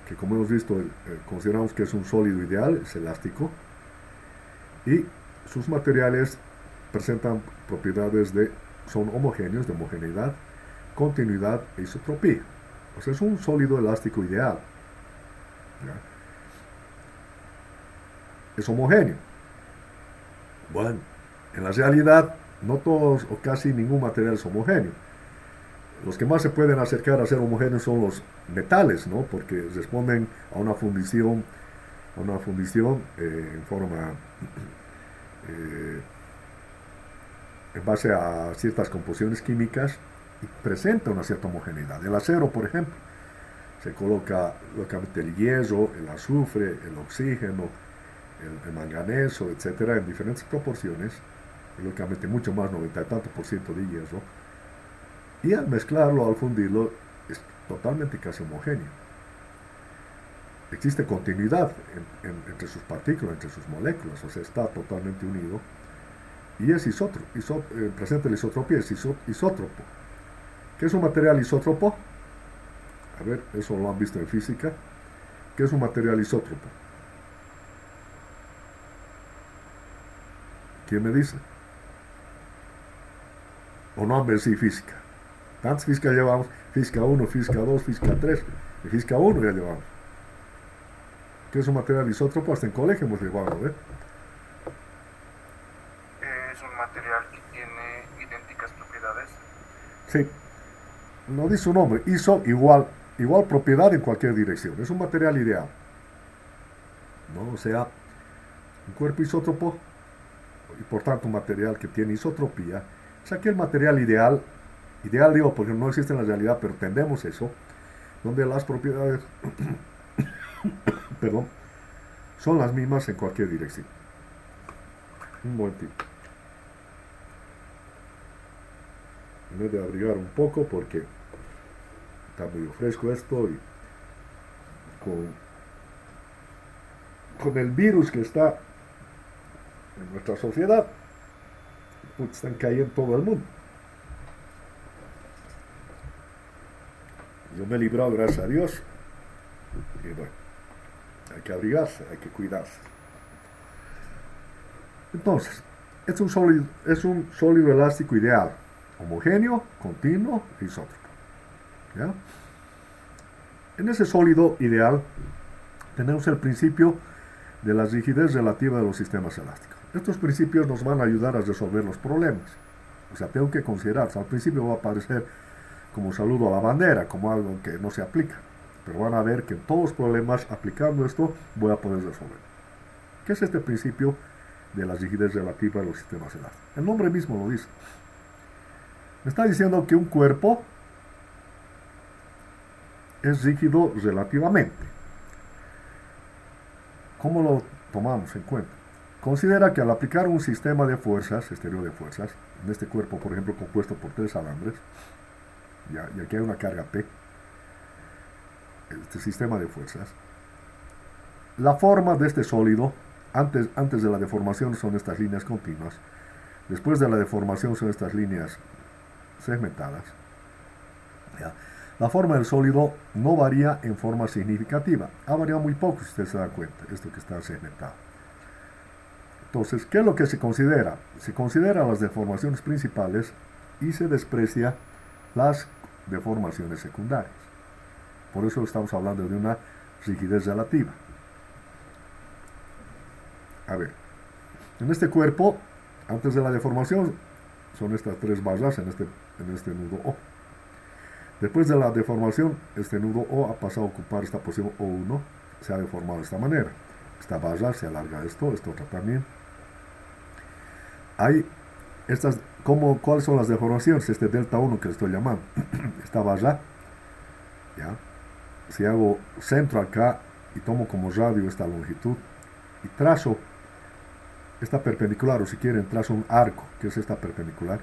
que como hemos visto consideramos que es un sólido ideal, es elástico, y sus materiales presentan propiedades son homogéneos, de homogeneidad, continuidad e isotropía. O sea, es un sólido elástico ideal. ¿Ya? Es homogéneo. Bueno, en la realidad no todos o casi ningún material es homogéneo. Los que más se pueden acercar a ser homogéneos son los metales, ¿no? Porque responden a una fundición en forma en base a ciertas composiciones químicas y presenta una cierta homogeneidad. El acero, por ejemplo, se coloca lógicamente el hierro, el azufre, el oxígeno, el manganeso, etcétera, en diferentes proporciones, lógicamente mucho más, 90 y tanto % de hierro, y al mezclarlo, al fundirlo, es totalmente casi homogéneo. Existe continuidad entre sus partículas, entre sus moléculas, o sea, está totalmente unido, y es presenta la isotropía, es isótropo. ¿Qué es un material isótropo? A ver, eso lo han visto en física. ¿Qué es un material isótropo? ¿Quién me dice? ¿O no han vencido física? Tantas física llevamos, física 1, física 2, física 3, y física 1 ya llevamos. ¿Qué es un material isótropo? Hasta en colegio hemos llevado, ¿eh? Es un material que tiene idénticas propiedades. Sí, no dice su nombre, igual propiedad en cualquier dirección. Es un material ideal, ¿no? O sea, un cuerpo isótropo, y por tanto un material que tiene isotropía, es aquel material ideal digo porque no existe en la realidad, pero tendemos eso, donde las propiedades, perdón, son las mismas en cualquier dirección. Un momentito. Me he de abrigar un poco porque está medio fresco esto y con el virus que está en nuestra sociedad, pues están cayendo todo el mundo. Yo me he librado, gracias a Dios. Y bueno, hay que abrigarse, hay que cuidarse. Entonces, es un sólido elástico ideal, homogéneo, continuo, isótropo. ¿Ya? En ese sólido ideal tenemos el principio de la rigidez relativa de los sistemas elásticos. Estos principios nos van a ayudar a resolver los problemas. O sea, tengo que considerar, al principio va a parecer como saludo a la bandera, como algo que no se aplica. Pero van a ver que en todos los problemas, aplicando esto, voy a poder resolver. ¿Qué es este principio de la rigidez relativa de los sistemas elásticos? El nombre mismo lo dice. Me está diciendo que un cuerpo es rígido relativamente. ¿Cómo lo tomamos en cuenta? Considera que al aplicar un sistema de fuerzas, exterior de fuerzas, en este cuerpo, por ejemplo, compuesto por 3 alambres, y aquí hay una carga P, este sistema de fuerzas, la forma de este sólido, antes de la deformación son estas líneas continuas, después de la deformación son estas líneas segmentadas. ¿Ya? La forma del sólido no varía en forma significativa, ha variado muy poco si usted se da cuenta, esto que está segmentado. Entonces, ¿qué es lo que se considera? Se consideran las deformaciones principales y se desprecia las deformaciones secundarias. Por eso estamos hablando de una rigidez relativa. A ver, en este cuerpo, antes de la deformación, son estas 3 barras en este nudo O. Después de la deformación, este nudo O ha pasado a ocupar esta posición O1, se ha deformado de esta manera. Esta barra se alarga esto otra también. Hay ¿cuáles son las deformaciones? Este delta 1 que le estoy llamando. Esta barra, ¿ya? Si hago centro acá y tomo como radio esta longitud y trazo esta perpendicular, o si quieren trazo un arco, que es esta perpendicular,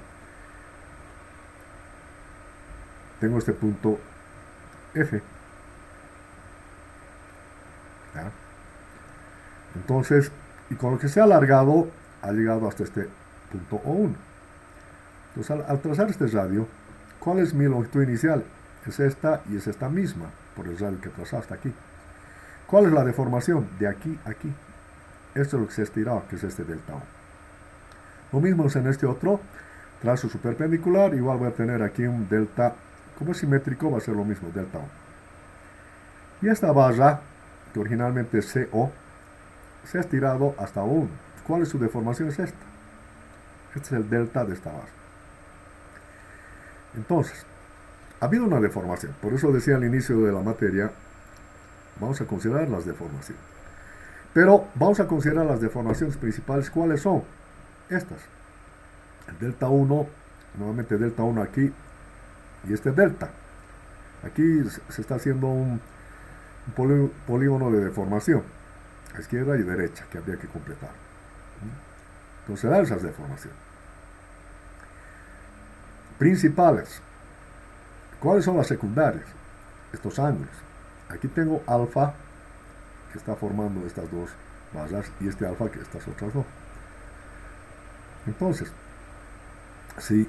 tengo este punto F. ¿Ya? Entonces, y con lo que se ha alargado, ha llegado hasta este punto O1. Entonces, al trazar este radio, ¿cuál es mi longitud inicial? Es esta y es esta misma, por el radio que trazado hasta aquí. ¿Cuál es la deformación? De aquí a aquí. Esto es lo que se ha estirado, que es este delta O. Lo mismo es en este otro, trazo su perpendicular, igual voy a tener aquí un delta, como es simétrico, va a ser lo mismo, delta O. Y esta barra, que originalmente es CO, se ha estirado hasta O1. ¿Cuál es su deformación? Es esta. Este es el delta de esta barra. Entonces, ha habido una deformación. Por eso decía al inicio de la materia, vamos a considerar las deformaciones. Pero vamos a considerar las deformaciones principales. ¿Cuáles son? Estas. El delta 1, nuevamente delta 1 aquí, y este delta. Aquí se está haciendo un polígono de deformación, a izquierda y derecha, que habría que completar. Considerar esas deformaciones. Principales. ¿Cuáles son las secundarias? Estos ángulos. Aquí tengo alfa, que está formando estas dos barras, y este alfa, que estas otras dos. Entonces, si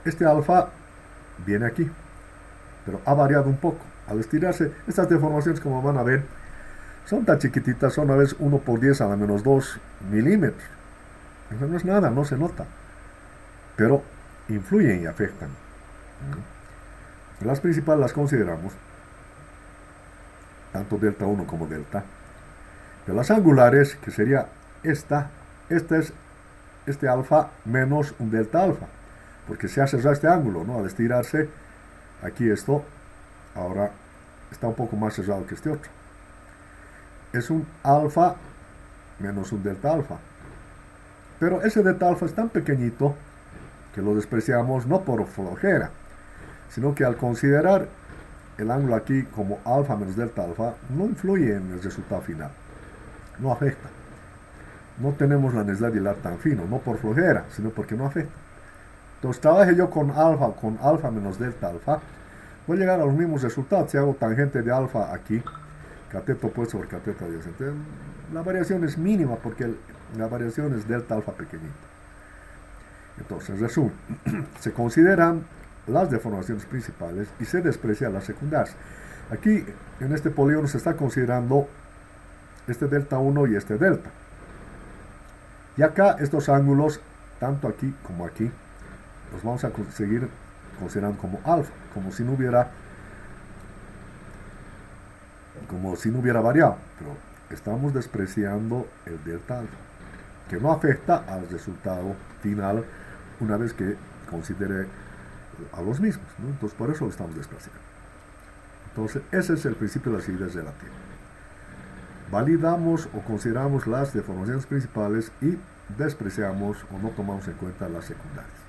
este alfa viene aquí, pero ha variado un poco. Al estirarse, estas deformaciones, como van a ver, son tan chiquititas, son a veces 1 por 10 a la menos 2 milímetros. Eso no es nada, no se nota. Pero influyen y afectan. Las principales las consideramos, tanto delta 1 como delta. De las angulares, que sería esta es este alfa menos un delta alfa, porque se ha cerrado este ángulo, ¿no? Al estirarse, aquí esto ahora está un poco más cerrado que este otro. Es un alfa menos un delta alfa. Pero ese delta alfa es tan pequeñito que lo despreciamos no por flojera, sino que al considerar el ángulo aquí como alfa menos delta alfa, no influye en el resultado final, no afecta. No tenemos la necesidad de hilar tan fino, no por flojera, sino porque no afecta. Entonces trabaje yo con alfa menos delta alfa, voy a llegar a los mismos resultados. Si hago tangente de alfa aquí, cateto opuesto sobre cateto adyacente, la variación es mínima porque la variación es delta alfa pequeñita. Entonces, en resumen, se consideran las deformaciones principales y se desprecian las secundarias. Aquí, en este polígono, se está considerando este delta 1 y este delta. Y acá, estos ángulos, tanto aquí como aquí, los vamos a seguir considerando como alfa, como si no hubiera variado, pero estamos despreciando el delta alfa, que no afecta al resultado final una vez que considere a los mismos, ¿no? Entonces por eso lo estamos despreciando. Entonces ese es el principio de la rigidez relativa. Validamos o consideramos las deformaciones principales y despreciamos o no tomamos en cuenta las secundarias.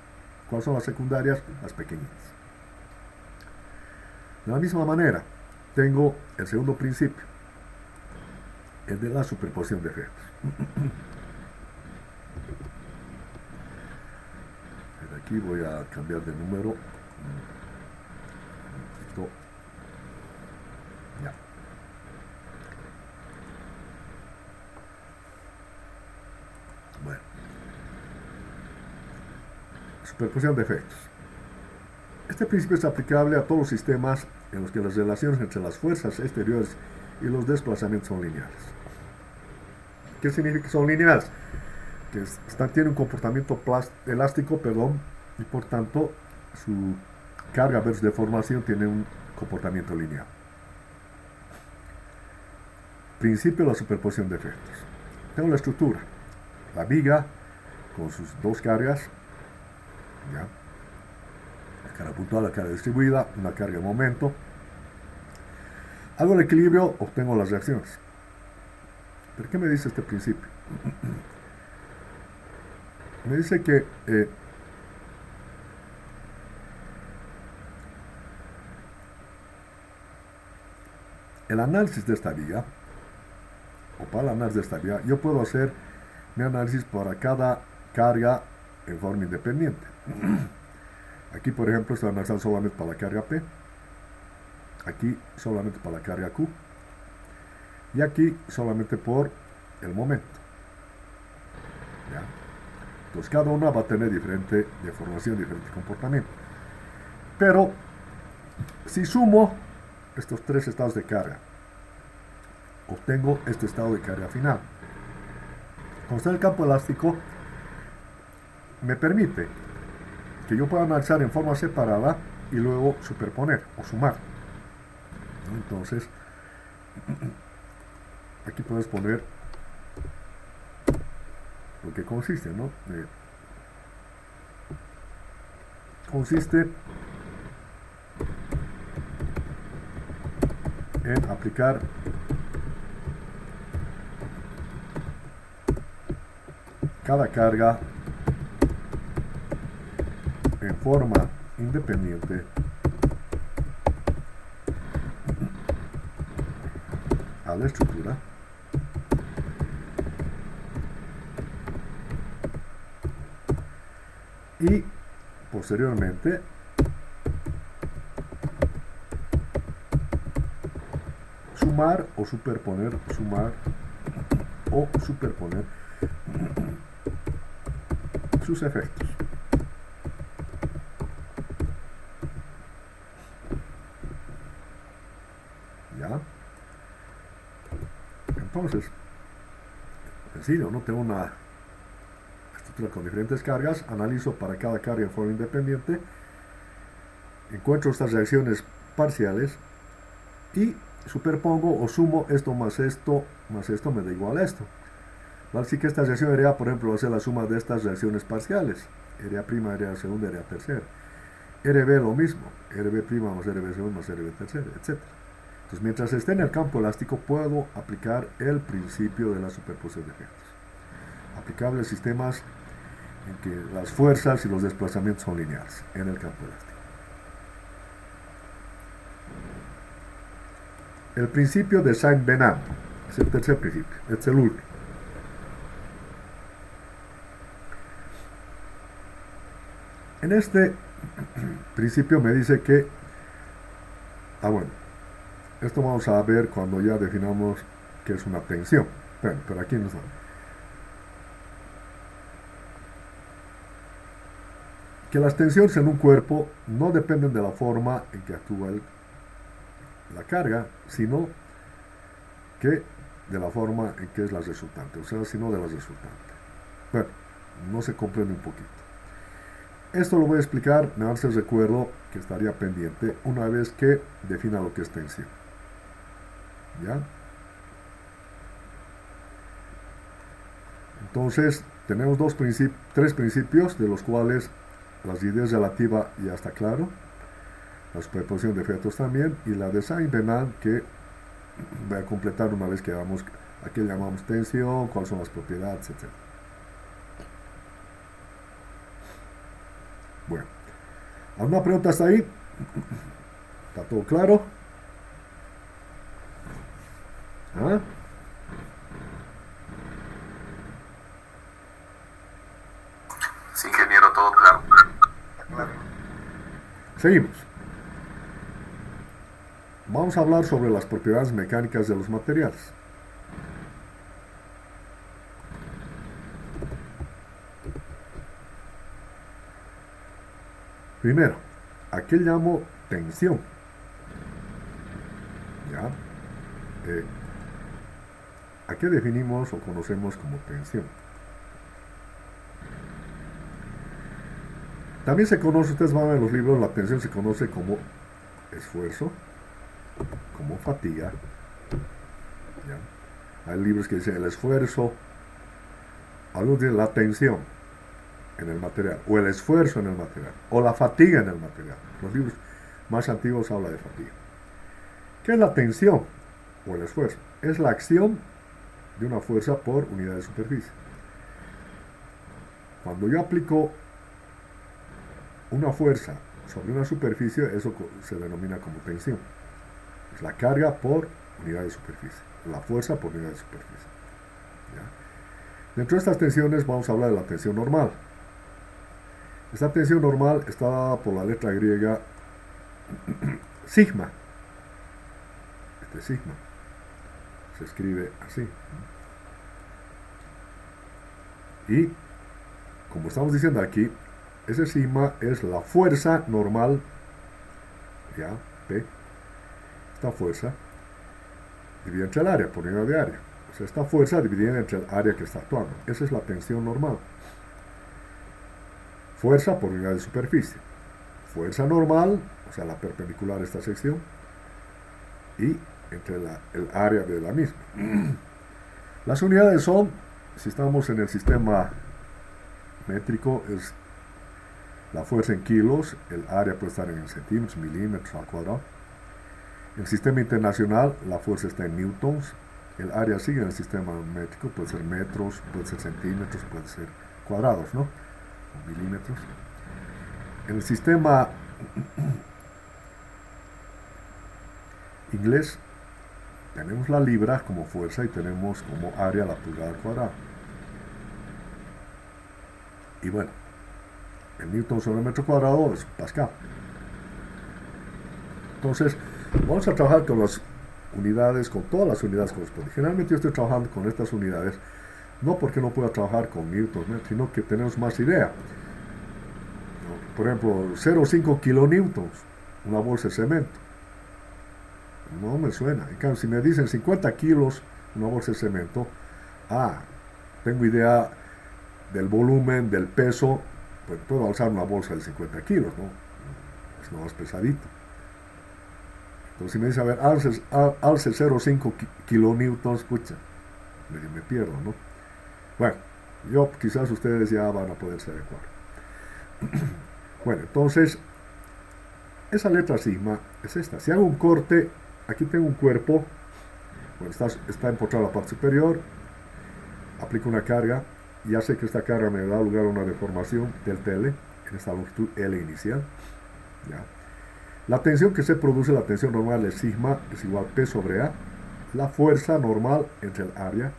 ¿Cuáles son las secundarias? Las pequeñitas. De la misma manera, tengo el segundo principio, el de la superposición de efectos. Aquí voy a cambiar de número. Ya. Bueno. Superposición de efectos. Este principio es aplicable a todos los sistemas en los que las relaciones entre las fuerzas exteriores y los desplazamientos son lineales. ¿Qué significa que son lineales? Que tienen un comportamiento elástico, y por tanto su carga versus deformación tiene un comportamiento lineal. Principio de la superposición de efectos. Tengo la estructura, la viga con sus dos cargas, ¿ya? La carga puntual, la carga distribuida, una carga de momento. Hago el equilibrio, obtengo las reacciones. ¿Pero qué me dice este principio? Me dice que el análisis de esta viga, o para el análisis de esta viga, yo puedo hacer mi análisis para cada carga en forma independiente. Aquí, por ejemplo, estoy analizando solamente para la carga P, aquí solamente para la carga Q, y aquí solamente por el momento. ¿Ya? Entonces cada una va a tener diferente deformación, diferente comportamiento. Pero si sumo estos tres estados de carga, obtengo este estado de carga final. Entonces el campo elástico me permite que yo pueda analizar en forma separada y luego superponer o sumar. Entonces aquí puedes poner lo que consiste, ¿no? Consiste en aplicar cada carga en forma independiente a la estructura y posteriormente sumar o superponer sus efectos. ¿Ya? Entonces, sencillo, ¿no? Tengo una estructura con diferentes cargas, analizo para cada carga en forma independiente, encuentro estas reacciones parciales y superpongo o sumo esto más esto me da igual a esto. Así que esta reacción RA, por ejemplo, va a ser la suma de estas reacciones parciales. RA prima, RA segunda, RA tercera. RB lo mismo, RB prima más RB segunda más RB tercera, etc. Entonces, mientras esté en el campo elástico, puedo aplicar el principio de la superposición de efectos. Aplicable a sistemas en que las fuerzas y los desplazamientos son lineales en el campo elástico. El principio de Saint-Venant es el tercer principio, es el último. En este principio me dice que, bueno, esto vamos a ver cuando ya definamos qué es una tensión. Pero aquí nos da. Que las tensiones en un cuerpo no dependen de la forma en que actúa la carga, sino que de la forma en que es la resultante, o sea, sino de la resultante. Bueno, no se comprende un poquito. Esto lo voy a explicar, me hace recuerdo que estaría pendiente una vez que defina lo que es tensión. ¿Ya? Entonces, tenemos tres principios, de los cuales la rigidez relativa ya está claro, la superposición de efectos también, y la de Saint-Venant, que voy a completar una vez que hagamos a qué llamamos tensión, cuáles son las propiedades, etc. Bueno, ¿alguna pregunta hasta ahí? ¿Está todo claro? ¿Ah? Sí, ingeniero, todo claro. Seguimos. Vamos a hablar sobre las propiedades mecánicas de los materiales. Primero, ¿a qué llamo tensión? ¿Ya? ¿A qué definimos o conocemos como tensión? También se conoce, ustedes van a ver en los libros, la tensión se conoce como esfuerzo, como fatiga. ¿Ya? Hay libros que dicen el esfuerzo, algunos dicen la tensión en el material, o el esfuerzo en el material, o la fatiga en el material. Los libros más antiguos hablan de fatiga. ¿Qué es la tensión o el esfuerzo? Es la acción de una fuerza por unidad de superficie. Cuando yo aplico una fuerza sobre una superficie, eso se denomina como tensión. Es la carga por unidad de superficie, la fuerza por unidad de superficie. ¿Ya? Dentro de estas tensiones vamos a hablar de la tensión normal. Esta tensión normal está dada por la letra griega sigma. Este sigma se escribe así. Y, como estamos diciendo aquí, ese sigma es la fuerza normal, ya, P, esta fuerza dividida entre el área, por unidad de área. O sea, esta fuerza dividida entre el área que está actuando. Esa es la tensión normal. Fuerza por unidad de superficie. Fuerza normal, o sea, la perpendicular a esta sección, y entre el área de la misma. Las unidades son, si estamos en el sistema métrico, es la fuerza en kilos, el área puede estar en centímetros, milímetros al cuadrado. En el sistema internacional, la fuerza está en newtons, el área sigue en el sistema métrico, puede ser metros, puede ser centímetros, puede ser cuadrados, ¿no? O milímetros. En el sistema inglés, tenemos la libra como fuerza y tenemos como área la pulgada al cuadrado. Y bueno, el newton sobre metro cuadrado es pascal. Entonces, vamos a trabajar con las unidades, con todas las unidades correspondientes. Generalmente yo estoy trabajando con estas unidades, no porque no pueda trabajar con newtons, sino que tenemos más idea. Por ejemplo, 0,5 kilonewtons, una bolsa de cemento. No me suena. En cambio, si me dicen 50 kilos una bolsa de cemento, tengo idea del volumen, del peso, pues puedo alzar una bolsa de 50 kilos, ¿no? Es más pesadito. Entonces si me dice, a ver, alce 0,5 kilonewtons, pucha, medio me pierdo, ¿no? Bueno, quizás ustedes ya van a poderse adecuar. Bueno, entonces, esa letra sigma es esta. Si hago un corte, aquí tengo un cuerpo, bueno, está empotrado la parte superior, aplico una carga, y ya sé que esta carga me da lugar a una deformación del L, en esta longitud L inicial. ¿Ya? La tensión que se produce, la tensión normal de sigma, es igual P sobre A, la fuerza normal entre el área.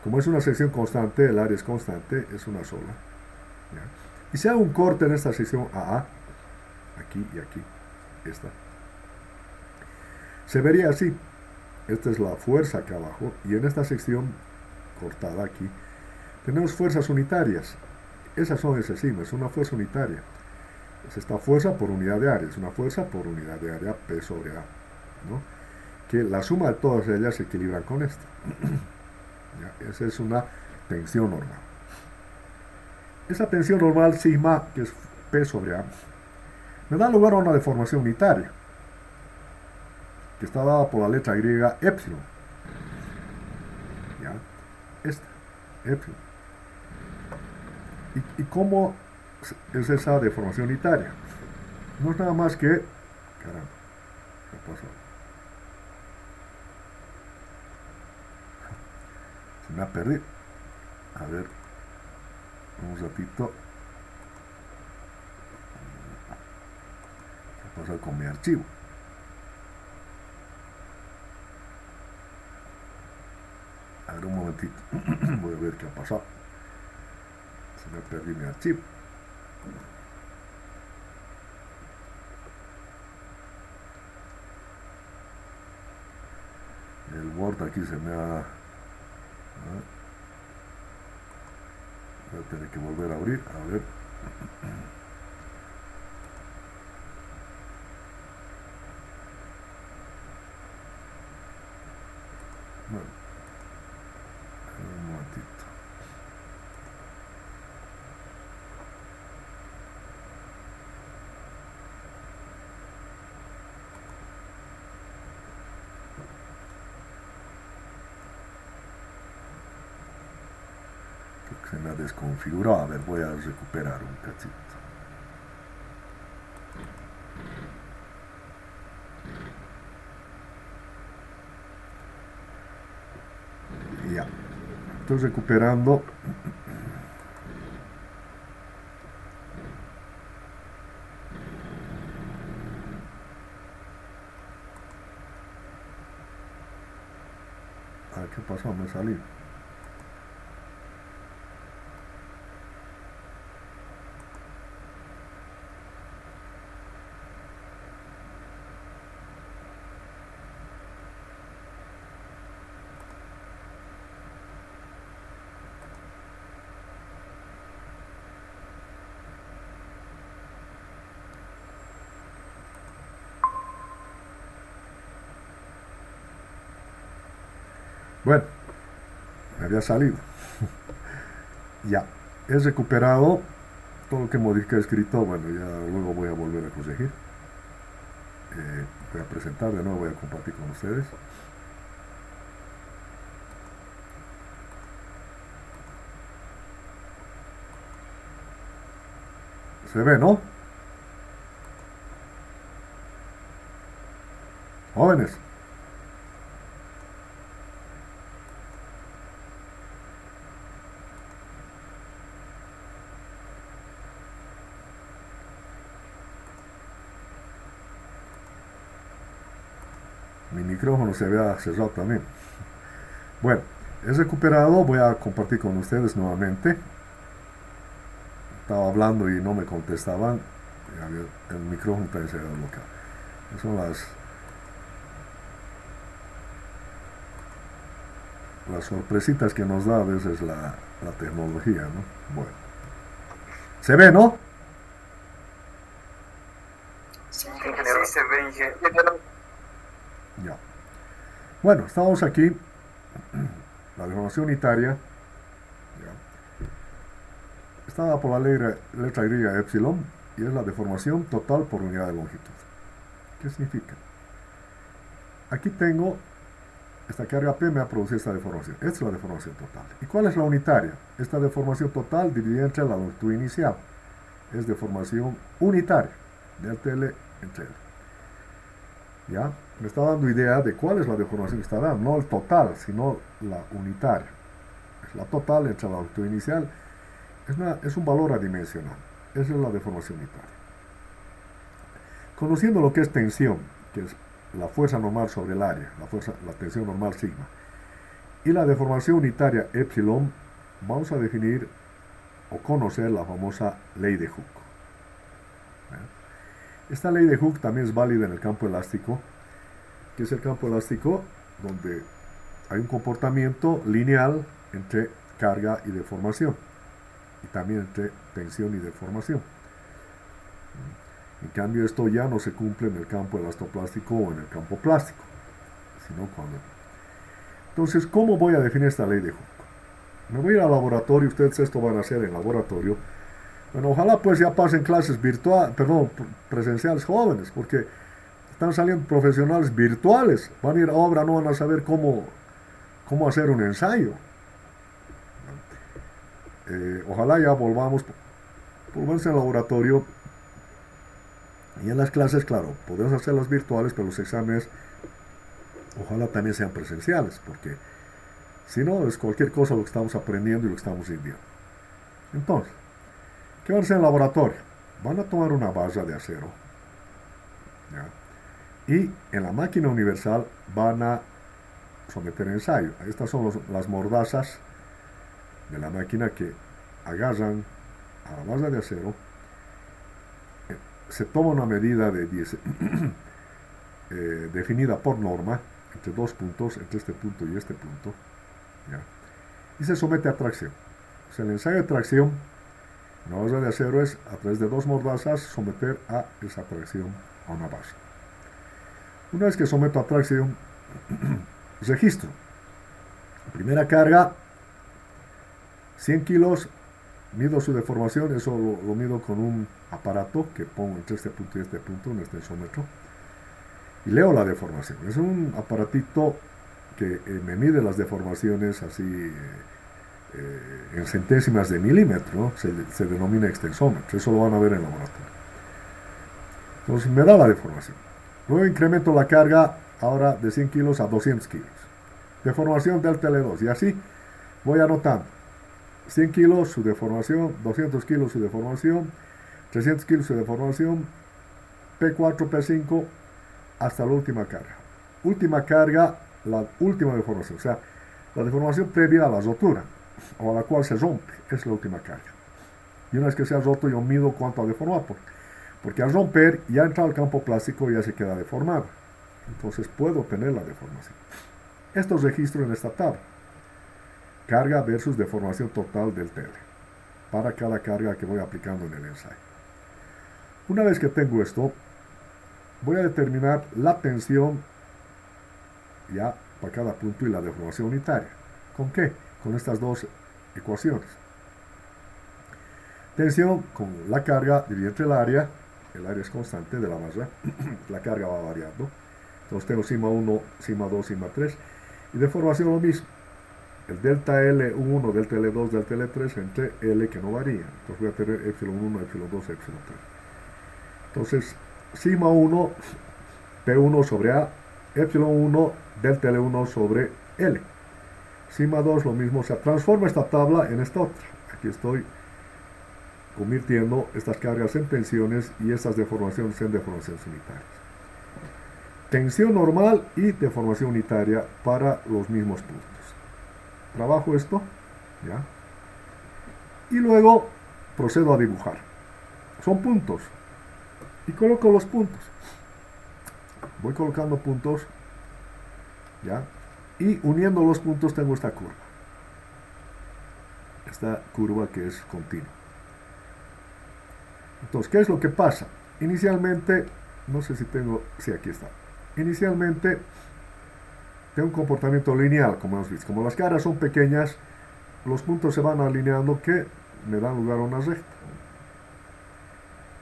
Como es una sección constante, el área es constante, es una sola. ¿Ya? Y si hago un corte en esta sección AA, aquí y aquí, esta, se vería así. Esta es la fuerza acá abajo, y en esta sección cortada aquí, tenemos fuerzas unitarias. Esas son ese sigma, es una fuerza unitaria. Es esta fuerza por unidad de área, es una fuerza por unidad de área P sobre A, ¿no? Que la suma de todas ellas se equilibran con esta. ¿Ya? Esa es una tensión normal. Esa tensión normal sigma, que es P sobre A, me da lugar a una deformación unitaria, que está dada por la letra griega epsilon. ¿Ya? Esta, epsilon. ¿Y cómo es esa deformación unitaria? No es nada más que... Caramba, ¿qué pasó? Se me ha perdido. A ver, un ratito. ¿Qué pasa con mi archivo? A ver, un momentito. Voy a ver qué ha pasado. Se me perdió mi archivo. El Word aquí se me ha... Voy a tener que volver a abrir. A ver. Bueno. Un momentito. Creo que se me ha desconfigurado. A ver, voy a recuperar un cachito. Ya. Estoy recuperando. ¿Qué pasó? Me salí. Bueno, me había salido. Ya, he recuperado todo lo que modifiqué escrito. Bueno, ya luego voy a volver a corregir. Voy a presentar de nuevo, voy a compartir con ustedes. Se ve, ¿no? Jóvenes. Mi micrófono se había cerrado también. Bueno, he recuperado, voy a compartir con ustedes nuevamente. Estaba hablando y no me contestaban. El micrófono también se había bloqueado. Esas son las sorpresitas que nos da a veces la tecnología, ¿no? Bueno. ¿Se ve, no? Sí, ingeniero, se ve, ingeniero. Ya. Bueno, estamos aquí. La deformación unitaria, ¿ya?, está dada por la letra griega epsilon y es la deformación total por unidad de longitud. ¿Qué significa? Aquí tengo esta carga P me ha producido esta deformación. Esta es la deformación total. ¿Y cuál es la unitaria? Esta deformación total dividida entre la longitud inicial. Es deformación unitaria, delta L entre L. ¿Ya? Me está dando idea de cuál es la deformación que está dando. No el total, sino la unitaria. Es la total entre la longitud inicial. Es un valor adimensional. Esa es la deformación unitaria. Conociendo lo que es tensión, que es la fuerza normal sobre el área, la tensión normal sigma, y la deformación unitaria epsilon, vamos a definir o conocer la famosa ley de Hooke. Esta ley de Hooke también es válida en el campo elástico, que es el campo elástico donde hay un comportamiento lineal entre carga y deformación, y también entre tensión y deformación. En cambio, esto ya no se cumple en el campo elastoplástico o en el campo plástico, sino cuando... Entonces, ¿cómo voy a definir esta ley de Hooke? Me voy a ir al laboratorio, ustedes esto van a hacer en laboratorio. Bueno, ojalá pues ya pasen clases presenciales jóvenes, porque están saliendo profesionales virtuales, van a ir a obra, no van a saber cómo hacer un ensayo. Ojalá ya volvamos al laboratorio. Y en las clases, claro, podemos hacerlas virtuales, pero los exámenes ojalá también sean presenciales, porque si no, es cualquier cosa lo que estamos aprendiendo y lo que estamos viviendo. Entonces, ¿qué van a hacer en el laboratorio? Van a tomar una barra de acero, ¿ya?, y en la máquina universal van a someter ensayo. Estas son las mordazas de la máquina que agarran a la barra de acero. Se toma una medida definida por norma entre dos puntos, entre este punto y este punto, ¿ya?, y se somete a tracción. O sea, el ensayo de tracción en la barra de acero es a través de dos mordazas someter a esa tracción a una barra. Una vez que someto a tracción, registro. Primera carga, 100 kilos, mido su deformación, eso lo mido con un aparato que pongo entre este punto y este punto, un extensómetro, y leo la deformación. Es un aparatito que me mide las deformaciones así en centésimas de milímetro, ¿no? Se denomina extensómetro, eso lo van a ver en el laboratorio. Entonces me da la deformación. Luego incremento la carga ahora de 100 kilos a 200 kilos. Deformación delta L2, y así voy anotando. 100 kilos su deformación, 200 kilos su deformación, 300 kilos su deformación, P4, P5, hasta la última carga. Última carga, la última deformación, o sea, la deformación previa a la rotura, o a la cual se rompe, es la última carga. Y una vez que se ha roto, yo mido cuánto ha deformado, porque al romper ya entra al campo plástico y ya se queda deformado. Entonces puedo tener la deformación. Esto registro en esta tabla. Carga versus deformación total del tele, para cada carga que voy aplicando en el ensayo. Una vez que tengo esto, voy a determinar la tensión ya para cada punto y la deformación unitaria. ¿Con qué? Con estas dos ecuaciones. Tensión con la carga dividida entre el área es constante de la masa, la carga va variando. Entonces tengo sigma 1, sigma 2, sigma 3, y deformación lo mismo. El delta L1, delta L2, delta L3 entre L que no varía. Entonces voy a tener epsilon 1, epsilon 2, epsilon 3. Entonces, sigma 1, P1 sobre A, epsilon 1, delta L1 sobre L. Sigma 2 lo mismo, o sea, transformo esta tabla en esta otra. Aquí estoy convirtiendo estas cargas en tensiones y estas deformaciones en deformaciones unitarias. Tensión normal y deformación unitaria para los mismos puntos. Trabajo esto, ¿ya? Y luego procedo a dibujar. Son puntos. Y coloco los puntos. Voy colocando puntos, ¿ya? Y uniendo los puntos tengo esta curva. Esta curva que es continua. Entonces, ¿qué es lo que pasa? Inicialmente, no sé si tengo... Sí, aquí está. Inicialmente tengo un comportamiento lineal, como hemos visto. Como las caras son pequeñas, los puntos se van alineando que me dan lugar a una recta.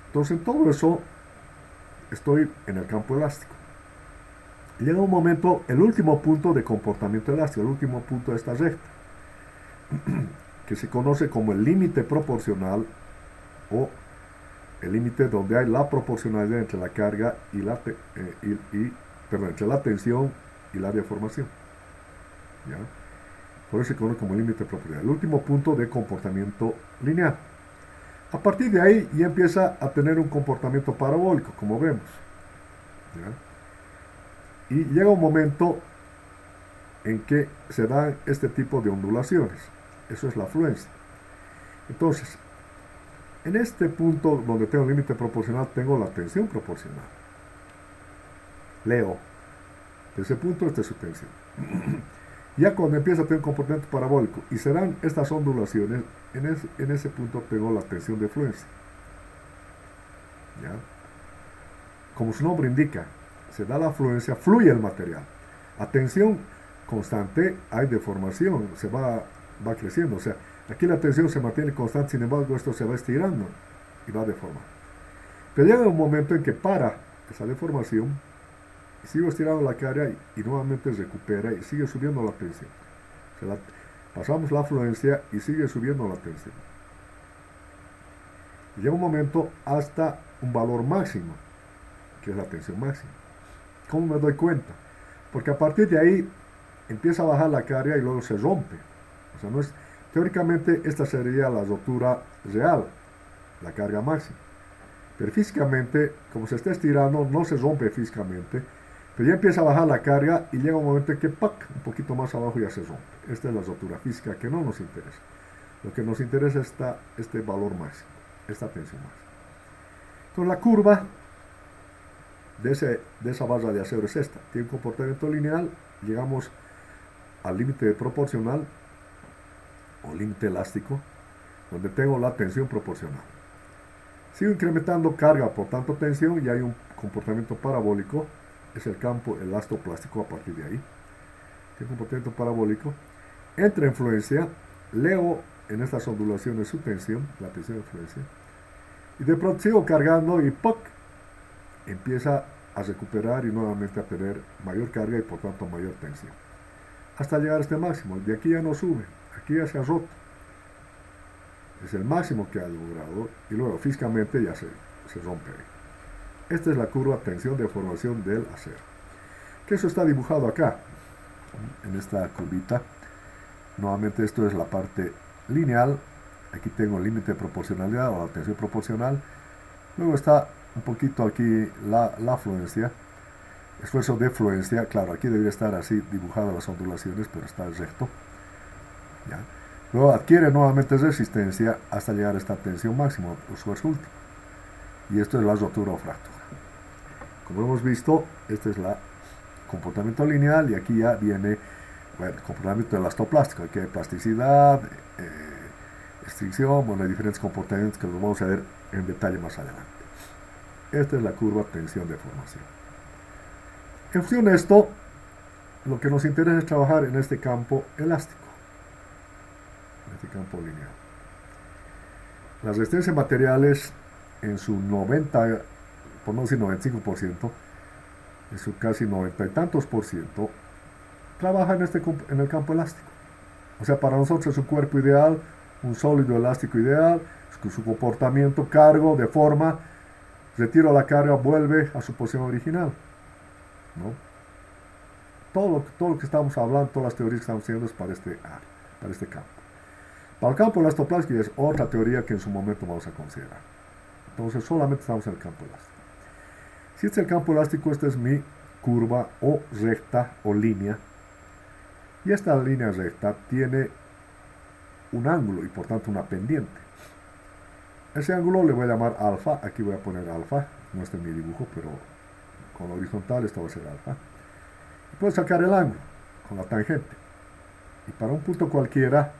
Entonces, en todo eso, estoy en el campo elástico. Llega un momento, el último punto de comportamiento elástico, el último punto de esta recta, que se conoce como el límite proporcional o el límite donde hay la proporcionalidad entre la carga y entre la tensión y la deformación. ¿Ya? Por eso se conoce como límite proporcional, el último punto de comportamiento lineal. A partir de ahí ya empieza a tener un comportamiento parabólico, como vemos. ¿Ya? Y llega un momento en que se dan este tipo de ondulaciones. Eso es la fluencia. Entonces, en este punto donde tengo límite proporcional, tengo la tensión proporcional. Leo. De ese punto, esta es su tensión. Ya cuando empieza a tener un comportamiento parabólico y se dan estas ondulaciones, en ese punto tengo la tensión de fluencia. ¿Ya? Como su nombre indica, se da la fluencia, fluye el material. A tensión constante hay deformación, se va creciendo. O sea, aquí la tensión se mantiene constante, sin embargo esto se va estirando y va deformando. Pero llega un momento en que para esa deformación, sigo estirando la carga y nuevamente recupera y sigue subiendo la tensión. O sea, pasamos la fluencia y sigue subiendo la tensión. Y llega un momento hasta un valor máximo, que es la tensión máxima. ¿Cómo me doy cuenta? Porque a partir de ahí empieza a bajar la carga y luego se rompe. O sea, teóricamente esta sería la rotura real, la carga máxima. Pero físicamente, como se está estirando, no se rompe físicamente, pero ya empieza a bajar la carga y llega un momento en que ¡pac!, un poquito más abajo ya se rompe. Esta es la rotura física que no nos interesa. Lo que nos interesa es este valor máximo, esta tensión máxima. Entonces la curva de esa barra de acero es esta. Tiene un comportamiento lineal, llegamos al límite proporcional o límite elástico, donde tengo la tensión proporcional. Sigo incrementando carga, por tanto tensión, y hay un comportamiento parabólico, es el campo elastoplástico a partir de ahí. Tiene un comportamiento parabólico, entra en fluencia, leo en estas ondulaciones su tensión, la tensión de fluencia, y de pronto sigo cargando y ¡poc!, empieza a recuperar y nuevamente a tener mayor carga y por tanto mayor tensión. Hasta llegar a este máximo, de aquí ya no sube, aquí ya se ha roto. Es el máximo que ha logrado y luego físicamente ya se rompe. Esta es la curva tensión-deformación del acero. Que eso está dibujado acá, en esta curvita. Nuevamente esto es la parte lineal. Aquí tengo el límite de proporcionalidad o la tensión proporcional. Luego está un poquito aquí la fluencia. Esfuerzo de fluencia. Claro, aquí debería estar así dibujadas las ondulaciones, pero está recto. ¿Ya? Luego adquiere nuevamente resistencia hasta llegar a esta tensión máxima, o esfuerzo último. Y esto es la rotura o fractura. Como hemos visto, este es el comportamiento lineal y aquí ya viene el comportamiento elastoplástico. Aquí hay plasticidad, extinción, hay diferentes comportamientos que los vamos a ver en detalle más adelante. Esta es la curva tensión-deformación. En función de esto, lo que nos interesa es trabajar en este campo elástico, en este campo lineal. Las resistencias materiales en su 90, por no decir 95%, en su casi 90 y tantos por ciento, trabaja en el campo elástico. O sea, para nosotros es un cuerpo ideal, un sólido elástico ideal, su comportamiento, cargo, deforma, retiro la carga, vuelve a su posición original. ¿No? Todo lo que estamos hablando, todas las teorías que estamos haciendo es para este área, para este campo. Para el campo elastoplástico es otra teoría que en su momento vamos a considerar. Entonces solamente estamos en el campo elástico. Si este es el campo elástico, esta es mi curva o recta o línea. Y esta línea recta tiene un ángulo y por tanto una pendiente. Ese ángulo le voy a llamar alfa. Aquí voy a poner alfa. No está en mi dibujo, pero con la horizontal esto va a ser alfa. Y puedo sacar el ángulo con la tangente. Y para un punto cualquiera,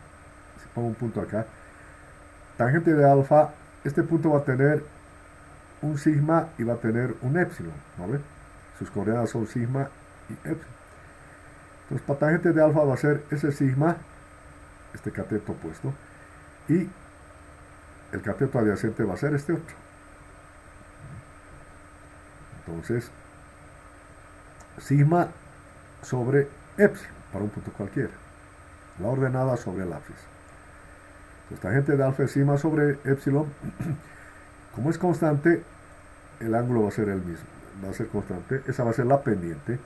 si pongo un punto acá, tangente de alfa, este punto va a tener un sigma y va a tener un épsilon, ¿vale? Sus coordenadas son sigma y épsilon. Entonces, para tangente de alfa va a ser ese sigma, este cateto opuesto, y el cateto adyacente va a ser este otro. Entonces, sigma sobre epsilon, para un punto cualquiera. La ordenada sobre el ápice. Entonces, tangente de alfa es sigma sobre epsilon. Como es constante, el ángulo va a ser el mismo. Va a ser constante. Esa va a ser la pendiente.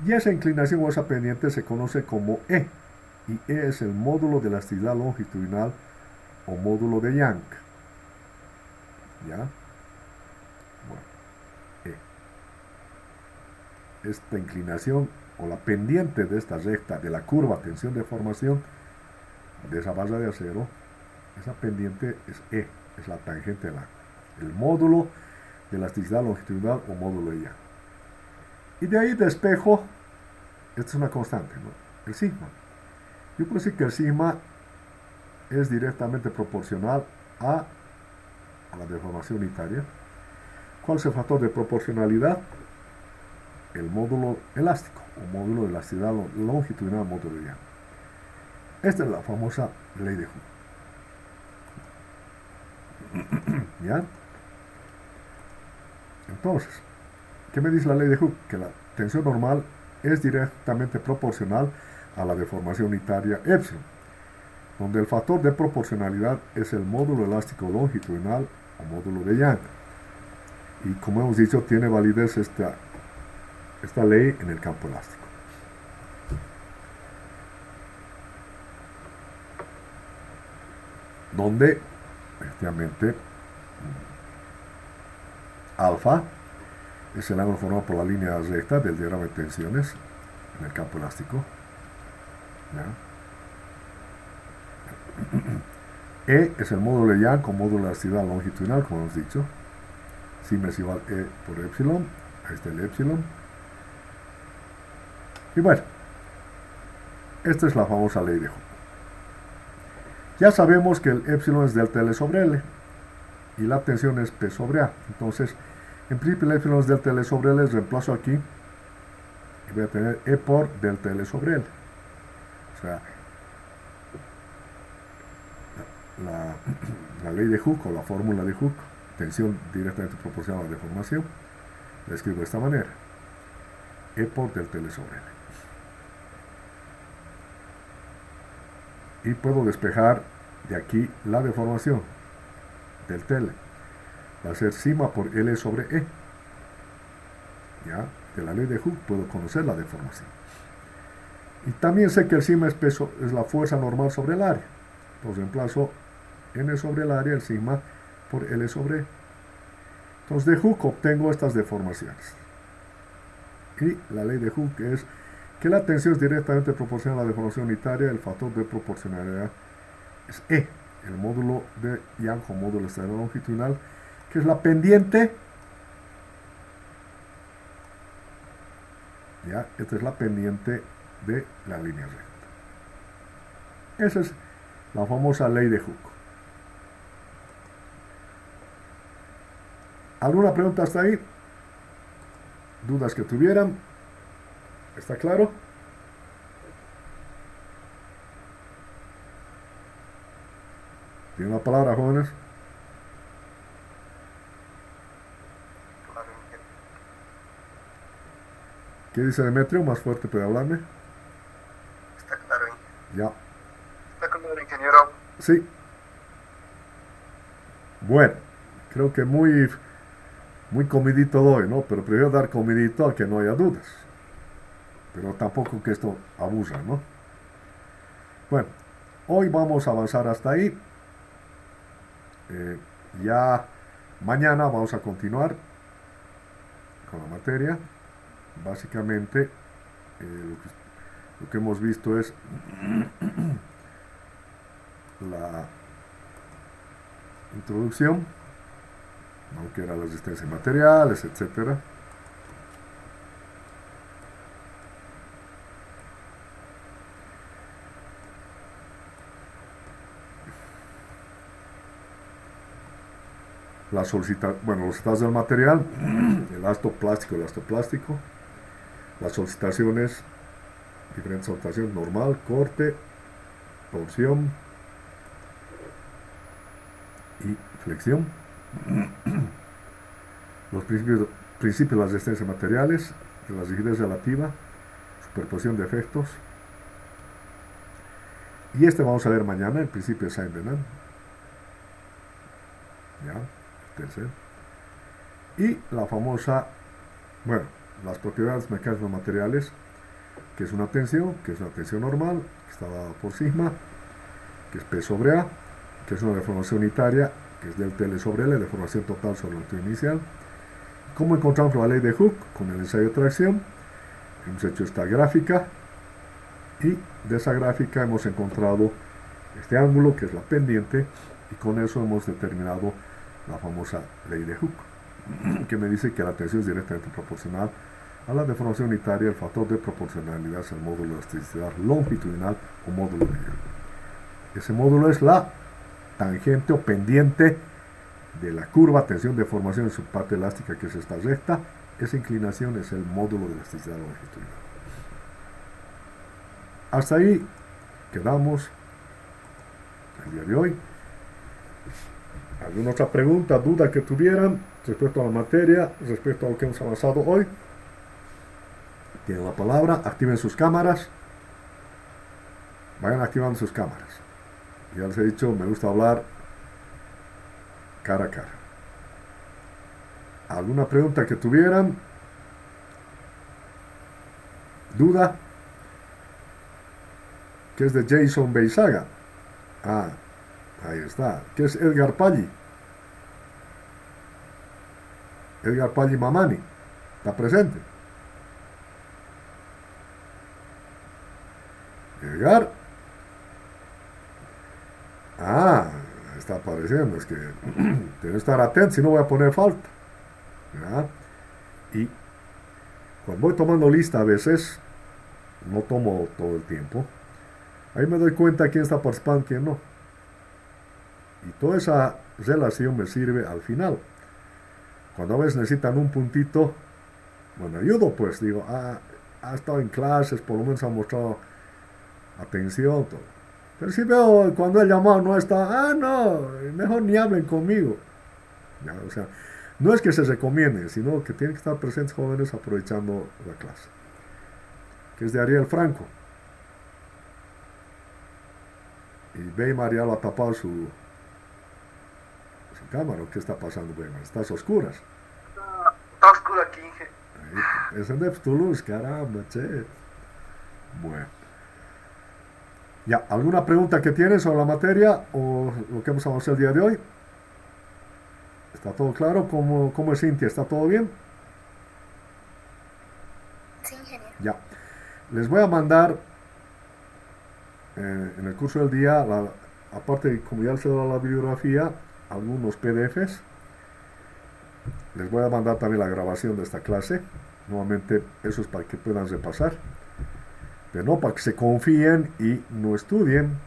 Y esa inclinación o esa pendiente se conoce como E. Y E es el módulo de elasticidad longitudinal o módulo de Young. ¿Ya? Bueno, E. Esta inclinación o la pendiente de esta recta de la curva tensión de formación de esa barra de acero, esa pendiente es E, es la tangente del ángulo. El módulo de elasticidad longitudinal o módulo de Young. Y de ahí despejo, esta es una constante, ¿no? El sigma. Yo puedo decir que el sigma es directamente proporcional a la deformación unitaria. ¿Cuál es el factor de proporcionalidad? El módulo elástico, o módulo de elasticidad longitudinal, módulo de Young. Esta es la famosa ley de Hooke. ¿Ya? Entonces, ¿qué me dice la ley de Hooke? Que la tensión normal es directamente proporcional a la deformación unitaria epsilon, donde el factor de proporcionalidad es el módulo elástico longitudinal o módulo de Young. Y como hemos dicho, tiene validez esta ley en el campo elástico. Donde, efectivamente, alfa es el ángulo formado por la línea recta del diagrama de tensiones en el campo elástico. ¿Ya? E es el módulo de Young con módulo de elasticidad longitudinal, como hemos dicho. Sigma es igual a E por epsilon. Ahí está el epsilon. Y bueno, esta es la famosa ley de Hooke. Ya sabemos que el epsilon es delta L sobre L y la tensión es P sobre A. Entonces, en principio el epsilon es delta L sobre L, reemplazo aquí y voy a tener E por delta L sobre L. O sea, la ley de Hooke o la fórmula de Hooke, tensión directamente proporcional a la deformación, la escribo de esta manera: E por delta L sobre L. Y puedo despejar de aquí la deformación del L. Va a ser sigma por L sobre E. ¿Ya? De la ley de Hooke puedo conocer la deformación. Y también sé que el sigma es la fuerza normal sobre el área. Entonces reemplazo N sobre el área, el sigma, por L sobre E. Entonces de Hooke obtengo estas deformaciones. Y la ley de Hooke es que la tensión es directamente proporcional a la deformación unitaria. El factor de proporcionalidad es E, el módulo de Young o módulo de elasticidad longitudinal, que es la pendiente. ¿Ya? Esta es la pendiente de la línea recta. Esa es la famosa ley de Hooke. ¿Alguna pregunta hasta ahí? ¿Dudas que tuvieran? ¿Está claro? ¿Tiene la palabra, jóvenes? Claro, ingeniero. ¿Qué dice Demetrio? Más fuerte puede hablarme. Está claro, Ya. está claro, ingeniero. Sí. Bueno, creo que muy comidito doy, ¿no? Pero prefiero dar comidito a que no haya dudas. Pero tampoco que esto abusa, ¿no? Bueno, hoy vamos a avanzar hasta ahí. Ya mañana vamos a continuar con la materia. Básicamente, lo que hemos visto es la introducción, ¿no? Que era la resistencia de materiales, etcétera. Los estados del material, el elastoplástico, las solicitaciones diferentes rotaciones: normal, corte, torsión y flexión. Los principios de la resistencia de materiales, de la rigidez relativa, superposición de efectos. Y vamos a ver mañana, el principio de Saint-Venant. Ya, tercero. Y la famosa, bueno, las propiedades mecánicas de los materiales, que es una tensión normal, que está dada por sigma, que es P sobre A, que es una deformación unitaria, que es del TL sobre L, deformación total sobre la longitud inicial. ¿Cómo encontramos la ley de Hooke? Con el ensayo de tracción. Hemos hecho esta gráfica y de esa gráfica hemos encontrado este ángulo, que es la pendiente, y con eso hemos determinado la famosa ley de Hooke, que me dice que la tensión es directamente proporcional a la deformación unitaria. El factor de proporcionalidad es el módulo de elasticidad longitudinal o módulo de Young. Ese módulo es la tangente o pendiente de la curva tensión deformación en su parte elástica, que es esta recta. Esa inclinación es el módulo de elasticidad longitudinal. Hasta ahí quedamos el día de hoy. ¿Alguna otra pregunta, duda que tuvieran respecto a la materia, respecto a lo que hemos avanzado hoy? Tienen la palabra, activen sus cámaras, vayan activando sus cámaras. Ya les he dicho, me gusta hablar cara a cara. ¿Alguna pregunta que tuvieran? ¿Duda? ¿Qué es de Jason Beisaga? Ah, ahí está. ¿Qué es Edgar Pagli? Edgar Pagli Mamani. ¿Está presente? Edgar. Ah, está apareciendo. Es que tengo que estar atento, si no voy a poner falta. ¿Ya? Y cuando voy tomando lista, a veces no tomo todo el tiempo. Ahí me doy cuenta quién está participando, quién no. Y toda esa relación me sirve al final. Cuando a veces necesitan un puntito, bueno, ayudo, pues digo, ha estado en clases, por lo menos ha mostrado atención, todo. Pero si veo cuando el llamado no está, no, mejor ni hablen conmigo. Ya, o sea, no es que se recomienden, sino que tienen que estar presentes jóvenes aprovechando la clase. Que es de Ariel Franco. Y Weimar ya lo ha tapado su cámara. ¿Qué está pasando, Weimar? ¿Estás a oscuras? Está oscuro aquí, Inge. Ahí, encende tu luz, caramba, che. Bueno. Ya, ¿alguna pregunta que tienes sobre la materia o lo que hemos avanzado el día de hoy? ¿Está todo claro? ¿Cómo es Cintia? ¿Está todo bien? Sí, ingeniero. Ya. Les voy a mandar en el curso del día, aparte, como ya les he dado la bibliografía, algunos PDFs. Les voy a mandar también la grabación de esta clase. Nuevamente, eso es para que puedan repasar. Pero no para que se confíen y no estudien,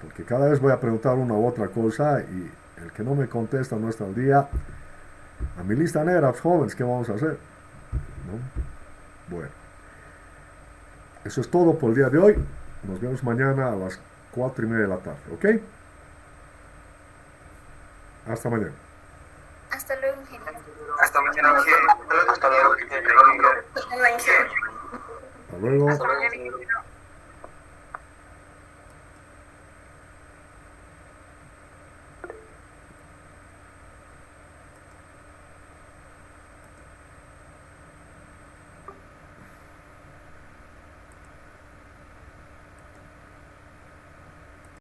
porque cada vez voy a preguntar una u otra cosa y el que no me contesta no está al día. A mi lista negra, pues, jóvenes, ¿qué vamos a hacer? ¿No? Bueno, eso es todo por el día de hoy. Nos vemos mañana a las 4:30 de la tarde, ¿ok? Hasta mañana. Hasta luego, ingeniero. Hasta mañana, Inge. Hasta luego, Inge. Hasta luego, ingeniero. Hasta luego. Hasta luego, ingeniero.